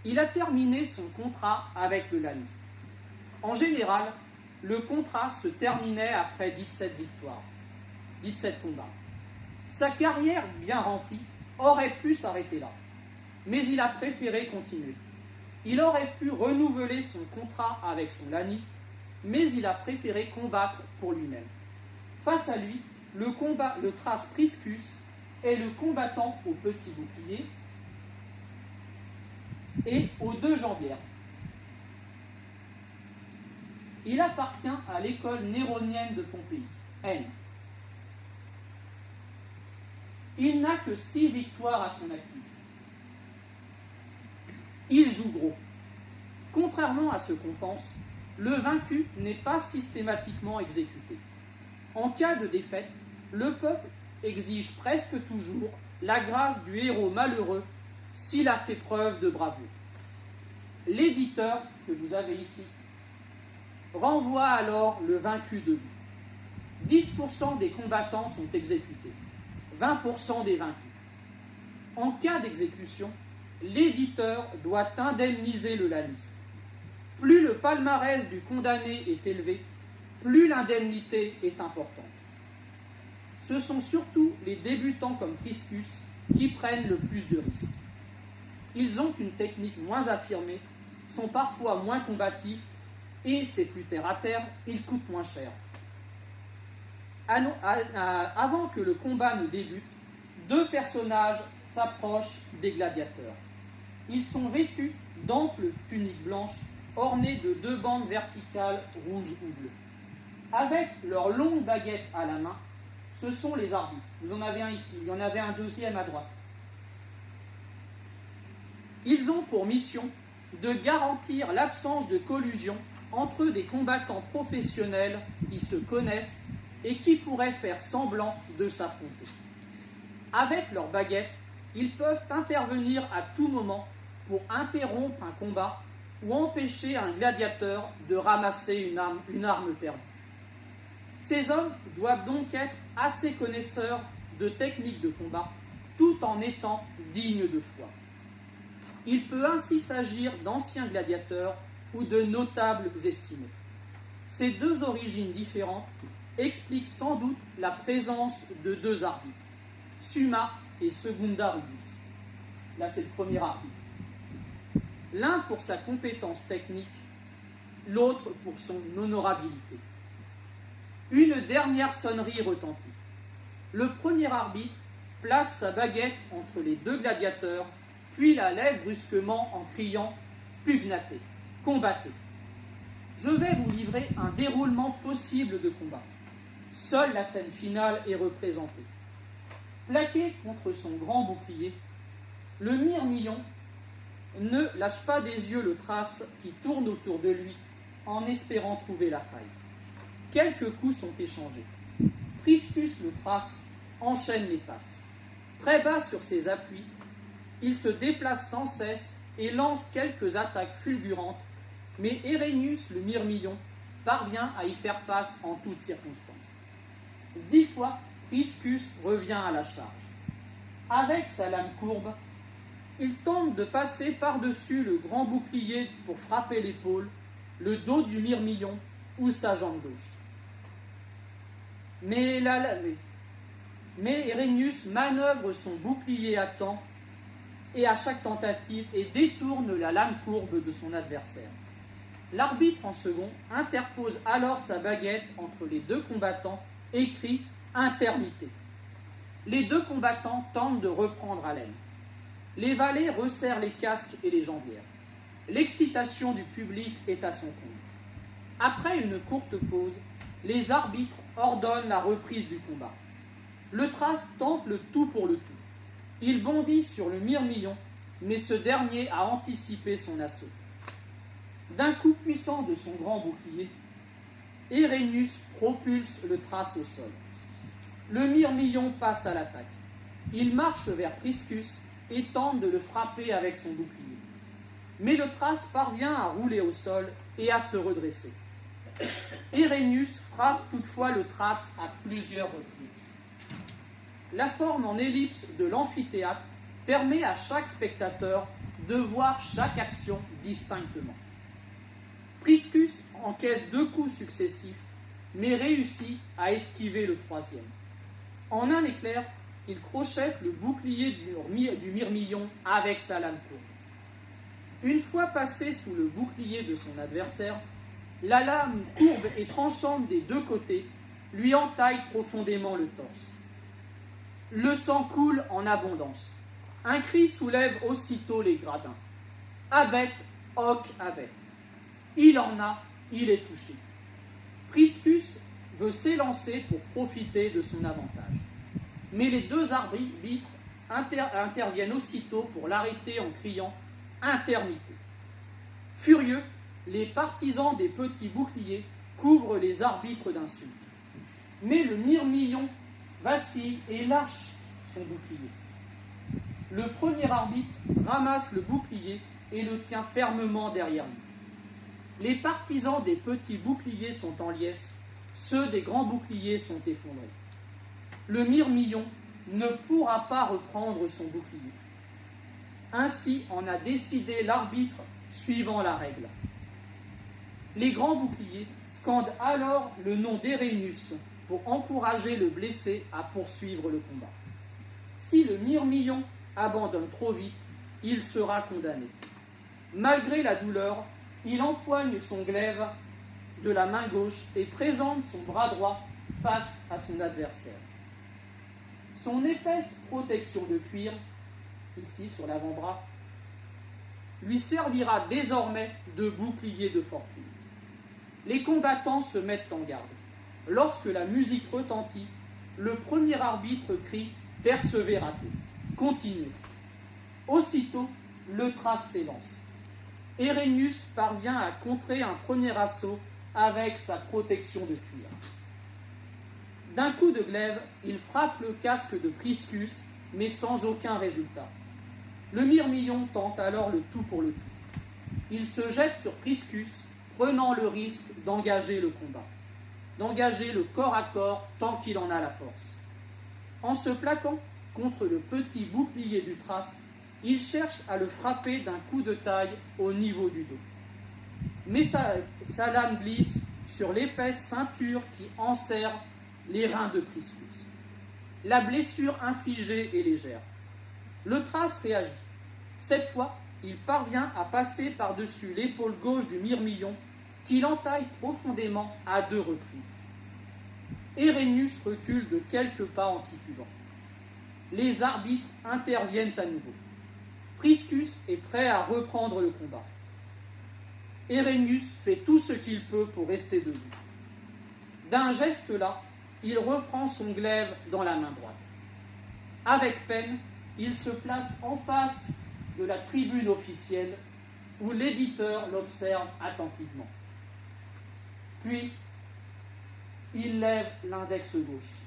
Il a terminé son contrat avec le laniste. En général, le contrat se terminait après 17 victoires, 17 combats. Sa carrière bien remplie aurait pu s'arrêter là, mais il a préféré continuer. Il aurait pu renouveler son contrat avec son laniste, mais il a préféré combattre pour lui-même. Face à lui, le Thrace Priscus est le combattant au petit bouclier et aux 2 jambières. Il appartient à l'école néronienne de Pompéi, N. Il n'a que 6 victoires à son actif. Il joue gros. Contrairement à ce qu'on pense, le vaincu n'est pas systématiquement exécuté. En cas de défaite, le peuple exige presque toujours la grâce du héros malheureux s'il a fait preuve de bravoure. L'éditeur, que vous avez ici, renvoie alors le vaincu debout. 10% des combattants sont exécutés, 20% des vaincus. En cas d'exécution, l'éditeur doit indemniser le laniste. Plus le palmarès du condamné est élevé, plus l'indemnité est importante. Ce sont surtout les débutants comme Priscus qui prennent le plus de risques. Ils ont une technique moins affirmée, sont parfois moins combatifs et, c'est plus terre à terre, ils coûtent moins cher. Avant que le combat ne débute, 2 personnages s'approchent des gladiateurs. Ils sont vêtus d'amples tuniques blanches ornées de 2 bandes verticales rouges ou bleues. Avec leurs longues baguettes à la main, ce sont les arbitres. Vous en avez un ici, il y en avait un deuxième à droite. Ils ont pour mission de garantir l'absence de collusion entre des combattants professionnels qui se connaissent et qui pourraient faire semblant de s'affronter. Avec leurs baguettes, ils peuvent intervenir à tout moment pour interrompre un combat ou empêcher un gladiateur de ramasser une arme perdue. Ces hommes doivent donc être assez connaisseurs de techniques de combat, tout en étant dignes de foi. Il peut ainsi s'agir d'anciens gladiateurs ou de notables estimés. Ces deux origines différentes expliquent sans doute la présence de deux arbitres, Summa et Secunda Rubis. Là, c'est le premier arbitre. L'un pour sa compétence technique, l'autre pour son honorabilité. Une dernière sonnerie retentit. Le premier arbitre place sa baguette entre les deux gladiateurs, puis la lève brusquement en criant « Pugnate, combattez ». Je vais vous livrer un déroulement possible de combat. Seule la scène finale est représentée. Plaqué contre son grand bouclier, le mirmillon ne lâche pas des yeux le Thrace qui tourne autour de lui en espérant trouver la faille. Quelques coups sont échangés. Priscus le Thrace enchaîne les passes. Très bas sur ses appuis, il se déplace sans cesse et lance quelques attaques fulgurantes, mais Erénius le mirmillon parvient à y faire face en toutes circonstances. 10 fois, Priscus revient à la charge. Avec sa lame courbe, il tente de passer par-dessus le grand bouclier pour frapper l'épaule, le dos du mirmillon ou sa jambe gauche. Mais Erénius manœuvre son bouclier à temps et à chaque tentative et détourne la lame courbe de son adversaire. L'arbitre en second interpose alors sa baguette entre les deux combattants et crie « Intermité ». Les deux combattants tentent de reprendre haleine. Les valets resserrent les casques et les jambières. L'excitation du public est à son comble. Après une courte pause, les arbitres ordonnent la reprise du combat. Le Thrace tente le tout pour le tout. Il bondit sur le mirmillon, mais ce dernier a anticipé son assaut. D'un coup puissant de son grand bouclier, Erénius propulse le Thrace au sol. Le mirmillon passe à l'attaque. Il marche vers Priscus et tente de le frapper avec son bouclier. Mais le Thrace parvient à rouler au sol et à se redresser. Erénius frappe toutefois le Thrace à plusieurs reprises. La forme en ellipse de l'amphithéâtre permet à chaque spectateur de voir chaque action distinctement. Priscus encaisse 2 coups successifs, mais réussit à esquiver le troisième. En un éclair, il crochette le bouclier du mirmillon avec sa lame courbe. Une fois passé sous le bouclier de son adversaire, la lame courbe et tranchante des deux côtés lui entaille profondément le torse. Le sang coule en abondance. Un cri soulève aussitôt les gradins. Abet, hoc abet. Il en a, il est touché. Priscus veut s'élancer pour profiter de son avantage. Mais les deux arbitres interviennent aussitôt pour l'arrêter en criant « Intermité ». Furieux, les partisans des petits boucliers couvrent les arbitres d'insultes. Mais le mirmillon vacille et lâche son bouclier. Le premier arbitre ramasse le bouclier et le tient fermement derrière lui. Les partisans des petits boucliers sont en liesse, ceux des grands boucliers sont effondrés. Le mirmillon ne pourra pas reprendre son bouclier. Ainsi en a décidé l'arbitre suivant la règle. Les grands boucliers scandent alors le nom d'Erénius pour encourager le blessé à poursuivre le combat. Si le mirmillon abandonne trop vite, il sera condamné. Malgré la douleur, il empoigne son glaive de la main gauche et présente son bras droit face à son adversaire. Son épaisse protection de cuir, ici sur l'avant-bras, lui servira désormais de bouclier de fortune. Les combattants se mettent en garde. Lorsque la musique retentit, le premier arbitre crie « Persévératez, continuez ». Aussitôt, le Thrace s'élance. Erénius parvient à contrer un premier assaut avec sa protection de cuir. D'un coup de glaive, il frappe le casque de Priscus, mais sans aucun résultat. Le mirmillon tente alors le tout pour le tout. il se jette sur Priscus, prenant le risque d'engager le combat, d'engager le corps à corps tant qu'il en a la force. En se plaquant contre le petit bouclier du Thrace, il cherche à le frapper d'un coup de taille au niveau du dos. Mais sa lame glisse sur l'épaisse ceinture qui enserre les reins de Priscus. La blessure infligée est légère. Le Thrace réagit. Cette fois, il parvient à passer par-dessus l'épaule gauche du Myrmillon, qui l'entaille profondément à 2 reprises. Hérénius recule de quelques pas en titubant. Les arbitres interviennent à nouveau. Priscus est prêt à reprendre le combat. Hérénius fait tout ce qu'il peut pour rester debout. D'un geste là, il reprend son glaive dans la main droite. Avec peine, il se place en face de la tribune officielle où l'éditeur l'observe attentivement. Puis, il lève l'index gauche.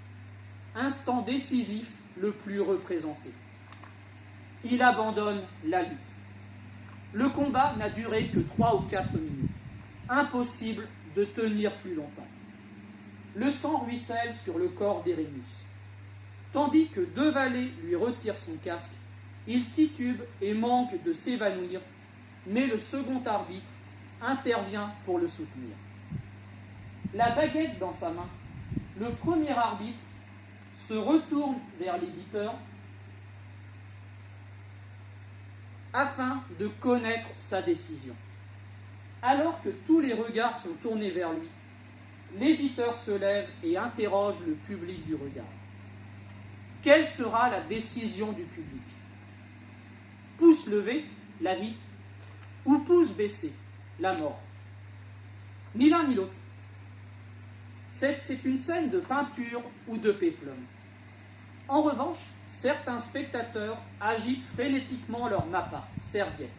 Instant décisif le plus représenté. Il abandonne la lutte. Le combat n'a duré que 3 ou 4 minutes. Impossible de tenir plus longtemps. Le sang ruisselle sur le corps d'Hérénius. Tandis que 2 valets lui retirent son casque, il titube et manque de s'évanouir, mais le second arbitre intervient pour le soutenir. La baguette dans sa main, le premier arbitre se retourne vers l'éditeur afin de connaître sa décision. Alors que tous les regards sont tournés vers lui, l'éditeur se lève et interroge le public du regard. Quelle sera la décision du public? Pouce levé, la vie, ou pouce baissé, la mort? Ni l'un ni l'autre. C'est une scène de peinture ou de péplum. En revanche, certains spectateurs agitent frénétiquement leur mappa, serviette,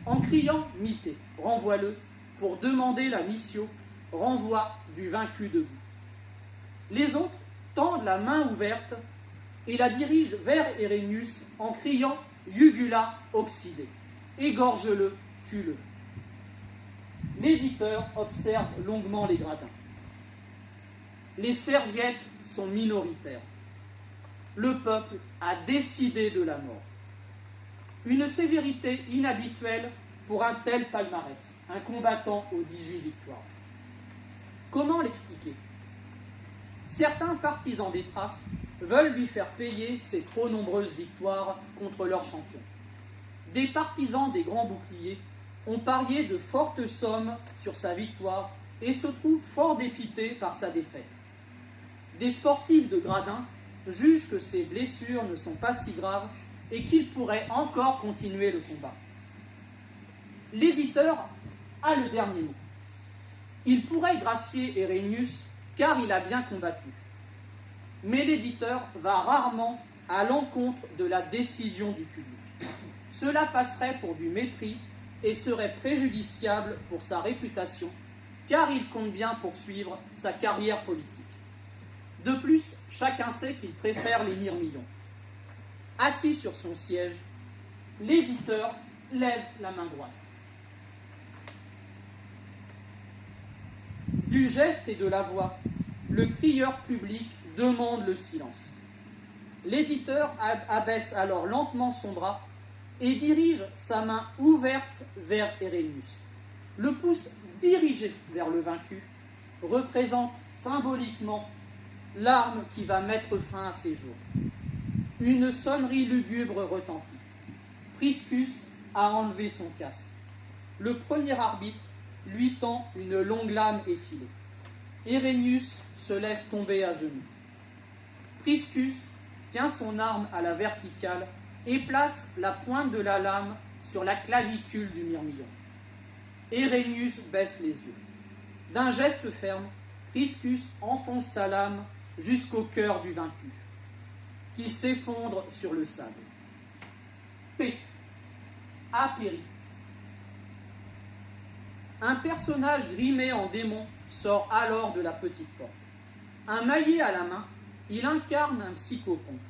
en criant « Mité, renvoie-le » pour demander la mission, renvoi du vaincu debout. Les autres tendent la main ouverte et la dirigent vers Hérénius en criant « Jugula oxydé » égorge-le, tue-le. L'éditeur observe longuement les gradins. Les serviettes sont minoritaires. Le peuple a décidé de la mort. Une sévérité inhabituelle pour un tel palmarès, un combattant aux 18 victoires. Comment l'expliquer? Certains partisans des Thraces veulent lui faire payer ses trop nombreuses victoires contre leur champion. Des partisans des grands boucliers ont parié de fortes sommes sur sa victoire et se trouvent fort dépités par sa défaite. Des sportifs de gradin jugent que ses blessures ne sont pas si graves et qu'il pourrait encore continuer le combat. L'éditeur a le dernier mot. Il pourrait gracier Hérénius car il a bien combattu. Mais l'éditeur va rarement à l'encontre de la décision du public. Cela passerait pour du mépris et serait préjudiciable pour sa réputation car il compte bien poursuivre sa carrière politique. De plus, chacun sait qu'il préfère les Myrmillons. Assis sur son siège, l'éditeur lève la main droite. Du geste et de la voix, le crieur public demande le silence. L'éditeur abaisse alors lentement son bras et dirige sa main ouverte vers Hérénius. Le pouce dirigé vers le vaincu représente symboliquement l'arme qui va mettre fin à ses jours. Une sonnerie lugubre retentit. Priscus a enlevé son casque. Le premier arbitre lui tend une longue lame effilée. Hérénius se laisse tomber à genoux. Priscus tient son arme à la verticale et place la pointe de la lame sur la clavicule du Myrmillon. Hérénius baisse les yeux. D'un geste ferme, Priscus enfonce sa lame jusqu'au cœur du vaincu, qui s'effondre sur le sable. P. A péri. Un personnage grimé en démon sort alors de la petite porte. Un maillet à la main, il incarne un psychopompe,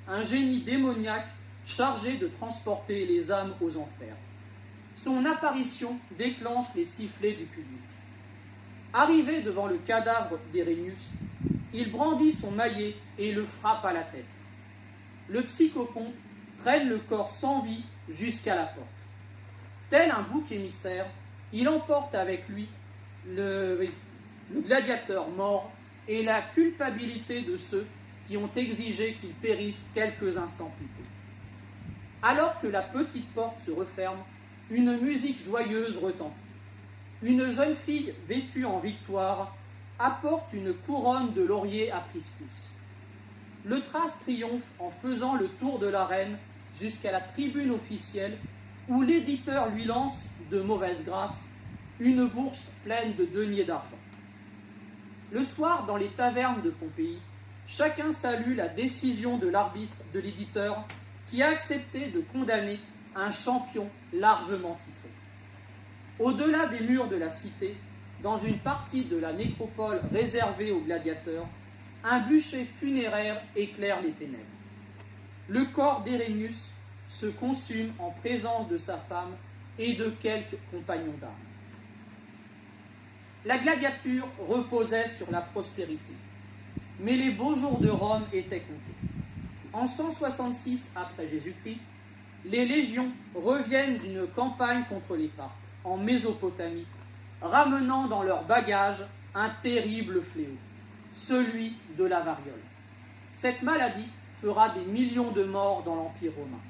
un génie démoniaque chargé de transporter les âmes aux enfers. son apparition déclenche les sifflets du public. Arrivé devant le cadavre d'Hérénius, il brandit son maillet et le frappe à la tête. Le psychopompe traîne le corps sans vie jusqu'à la porte. Tel un bouc émissaire, il emporte avec lui le gladiateur mort et la culpabilité de ceux qui ont exigé qu'il périsse quelques instants plus tôt. Alors que la petite porte se referme, une musique joyeuse retentit. Une jeune fille vêtue en victoire apporte une couronne de laurier à Priscus. Le trace triomphe en faisant le tour de l'arène jusqu'à la tribune officielle où l'éditeur lui lance, de mauvaise grâce, une bourse pleine de deniers d'argent. Le soir, dans les tavernes de Pompéi, chacun salue la décision de l'arbitre de l'éditeur qui a accepté de condamner un champion largement titré. Au-delà des murs de la cité, dans une partie de la nécropole réservée aux gladiateurs, un bûcher funéraire éclaire les ténèbres. Le corps d'Hérénius se consume en présence de sa femme et de quelques compagnons d'armes. La gladiature reposait sur la prospérité, mais les beaux jours de Rome étaient comptés. En 166 après Jésus-Christ, les légions reviennent d'une campagne contre les Parthes, en Mésopotamie, ramenant dans leur bagage un terrible fléau, celui de la variole. Cette maladie fera des millions de morts dans l'Empire romain.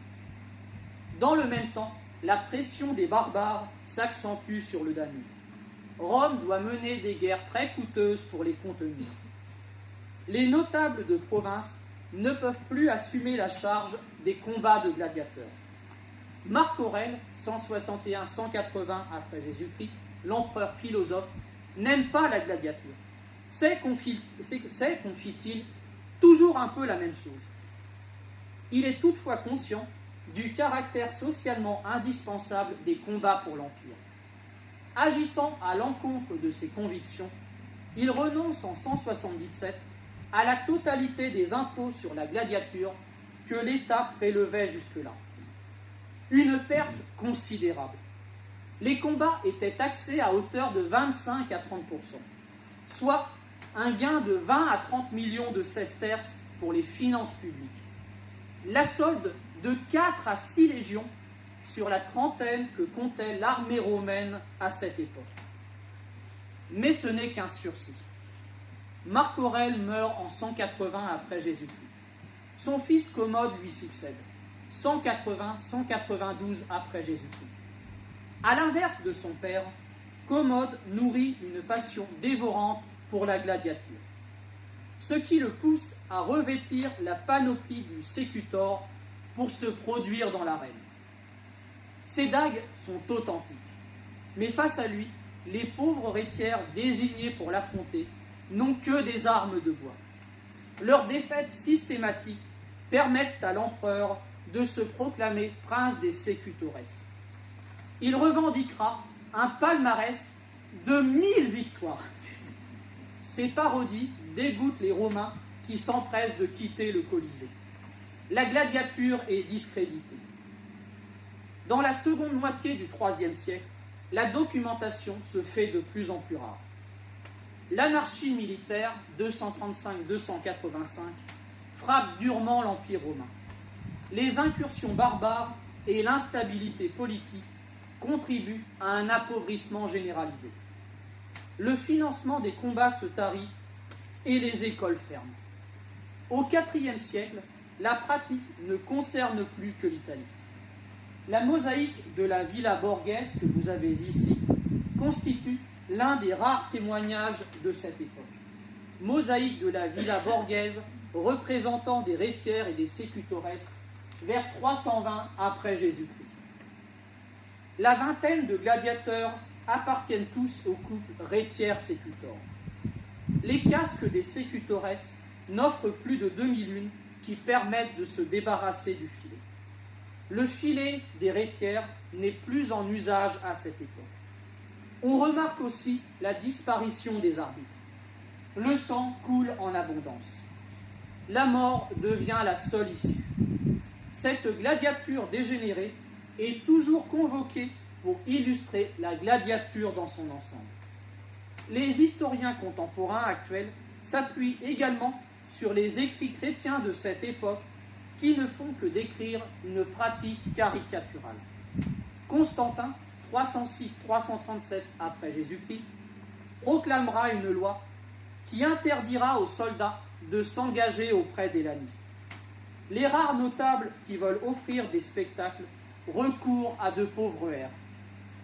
Dans le même temps, la pression des barbares s'accentue sur le Danube. Rome doit mener des guerres très coûteuses pour les contenir. Les notables de province ne peuvent plus assumer la charge des combats de gladiateurs. Marc Aurèle, 161-180 après Jésus-Christ, l'empereur philosophe, n'aime pas la gladiature. C'est, confie-t-il, toujours un peu la même chose. Il est toutefois conscient du caractère socialement indispensable des combats pour l'Empire. Agissant à l'encontre de ses convictions, il renonce en 177 à la totalité des impôts sur la gladiature que l'État prélevait jusque-là. Une perte considérable. Les combats étaient taxés à hauteur de 25 à 30%, soit un gain de 20 à 30 millions de sesterces pour les finances publiques. La solde de 4 à 6 légions sur la trentaine que comptait l'armée romaine à cette époque. Mais ce n'est qu'un sursis. Marc Aurèle meurt en 180 après Jésus-Christ. Son fils Commode lui succède, 180-192 après Jésus-Christ. À l'inverse de son père, Commode nourrit une passion dévorante pour la gladiature, ce qui le pousse à revêtir la panoplie du sécutor pour se produire dans l'arène. Ses dagues sont authentiques, mais face à lui, les pauvres héritières désignées pour l'affronter n'ont que des armes de bois. Leurs défaites systématiques permettent à l'empereur de se proclamer prince des sécutores. Il revendiquera un palmarès de 1000 victoires. Ces parodies dégoûtent les Romains qui s'empressent de quitter le Colisée. La gladiature est discréditée. Dans la seconde moitié du IIIe siècle, la documentation se fait de plus en plus rare. L'anarchie militaire, 235-285, frappe durement l'Empire romain. Les incursions barbares et l'instabilité politique contribuent à un appauvrissement généralisé. Le financement des combats se tarit et les écoles ferment. Au IVe siècle, la pratique ne concerne plus que l'Italie. La mosaïque de la Villa Borghese que vous avez ici constitue l'un des rares témoignages de cette époque. Mosaïque de la Villa Borghese représentant des rétières et des sécutores vers 320 après Jésus-Christ. La vingtaine de gladiateurs appartiennent tous au couple rétière-sécutor. Les casques des sécutores n'offrent plus de demi-lune qui permettent de se débarrasser du filet. Le filet des rétières n'est plus en usage à cette époque. On remarque aussi la disparition des arbitres. Le sang coule en abondance. La mort devient la seule issue. Cette gladiature dégénérée est toujours convoquée pour illustrer la gladiature dans son ensemble. Les historiens contemporains actuels s'appuient également sur les écrits chrétiens de cette époque qui ne font que décrire une pratique caricaturale. Constantin, 306-337 après Jésus-Christ, proclamera une loi qui interdira aux soldats de s'engager auprès des lanistes. Les rares notables qui veulent offrir des spectacles recourent à de pauvres airs.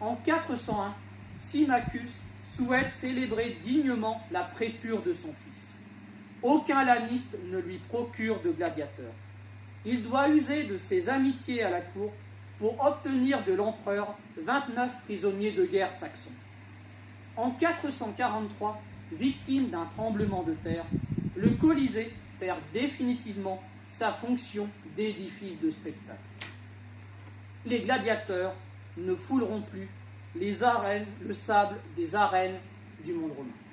En 401, Symmachus souhaite célébrer dignement la prêture de son fils. Aucun laniste ne lui procure de gladiateur. Il doit user de ses amitiés à la cour pour obtenir de l'empereur 29 prisonniers de guerre saxons. En 443, victime d'un tremblement de terre, le Colisée perd définitivement sa fonction d'édifice de spectacle. Les gladiateurs ne fouleront plus les arènes, le sable des arènes du monde romain.